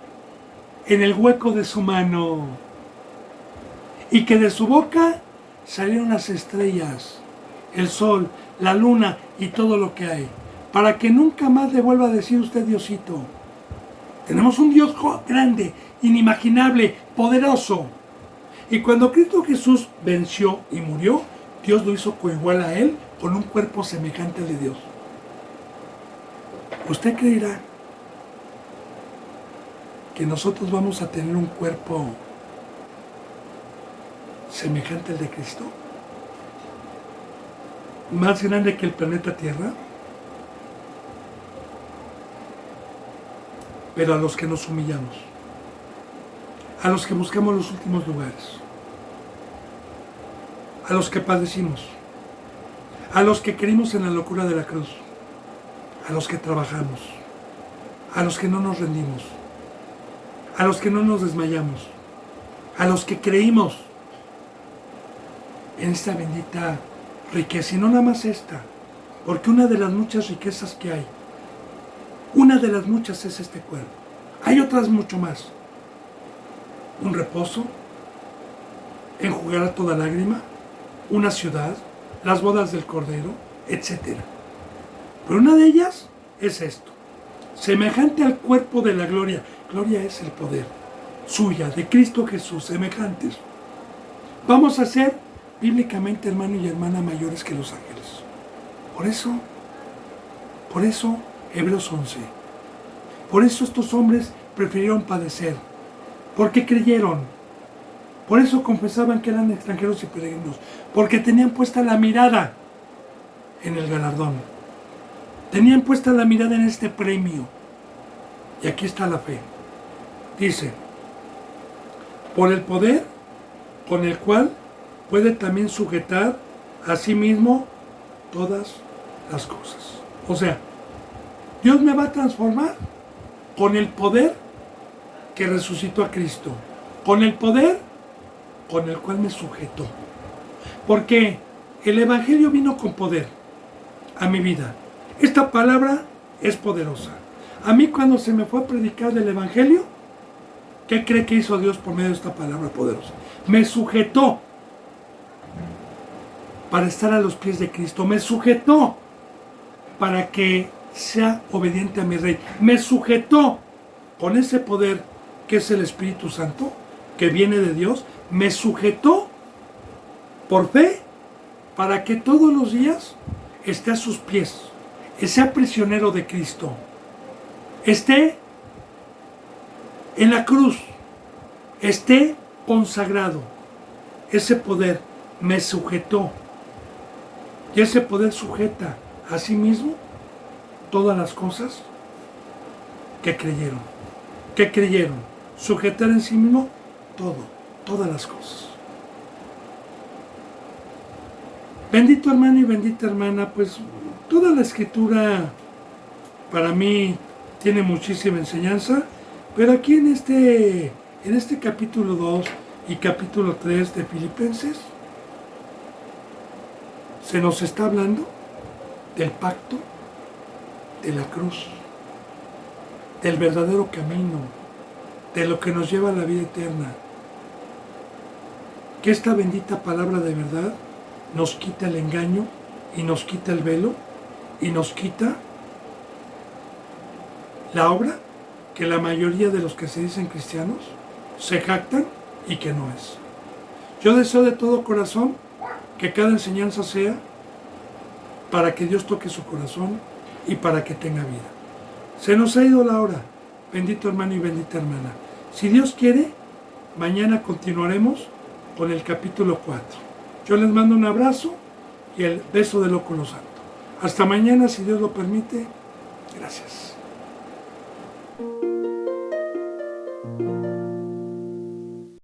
en el hueco de su mano. Y que de su boca salieron las estrellas, el sol, la luna y todo lo que hay. Para que nunca más le vuelva a decir usted Diosito. Tenemos un Dios grande, inimaginable, poderoso. Y cuando Cristo Jesús venció y murió, Dios lo hizo coigual a Él con un cuerpo semejante al de Dios. ¿Usted creerá que nosotros vamos a tener un cuerpo semejante al de Cristo? más grande que el planeta Tierra, pero a los que nos humillamos, a los que buscamos los últimos lugares, a los que padecimos, a los que creímos en la locura de la cruz, a los que trabajamos, a los que no nos rendimos, a los que no nos desmayamos, a los que creímos en esta bendita riqueza, y no nada más esta, porque una de las muchas riquezas que hay, una de las muchas es este cuerpo. Hay otras mucho más. Un reposo, enjugar toda lágrima, una ciudad, las bodas del Cordero, etc. Pero una de ellas es esto, semejante al cuerpo de la gloria. Gloria es el poder suya, de Cristo Jesús, semejantes. Vamos a ser bíblicamente hermano y hermana mayores que los ángeles. Por eso, Hebreos 11. Por eso estos hombres prefirieron padecer, porque creyeron. Por eso confesaban que eran extranjeros y peregrinos, porque tenían puesta la mirada en el galardón. Tenían puesta la mirada en este premio. Y aquí está la fe. Dice, por el poder con el cual puede también sujetar a sí mismo todas las cosas. O sea, Dios me va a transformar con el poder que resucitó a Cristo, con el poder con el cual me sujetó. Porque el Evangelio vino con poder a mi vida. Esta palabra es poderosa. A mí cuando se me fue a predicar el Evangelio, ¿qué cree que hizo Dios por medio de esta palabra poderosa? Me sujetó para estar a los pies de Cristo. Me sujetó para que sea obediente a mi Rey. Me sujetó con ese poder que es el Espíritu Santo, que viene de Dios. Me sujetó por fe para que todos los días esté a sus pies, sea prisionero de Cristo, esté en la cruz, esté consagrado. Ese poder me sujetó, y ese poder sujeta a sí mismo todas las cosas que creyeron. ¿Qué creyeron? Sujetar en sí mismo todo, todas las cosas. Bendito hermano y bendita hermana, pues toda la escritura para mí tiene muchísima enseñanza, pero aquí en este capítulo 2 y capítulo 3 de Filipenses se nos está hablando del pacto, de la cruz, del verdadero camino, de lo que nos lleva a la vida eterna. Que esta bendita palabra de verdad nos quita el engaño y nos quita el velo y nos quita la obra que la mayoría de los que se dicen cristianos se jactan y que no es. Yo deseo de todo corazón que cada enseñanza sea para que Dios toque su corazón y para que tenga vida. Se nos ha ido la hora, bendito hermano y bendita hermana. Si Dios quiere, mañana continuaremos con el capítulo 4. Yo les mando un abrazo y el beso del óculo santo. Hasta mañana, si Dios lo permite. Gracias.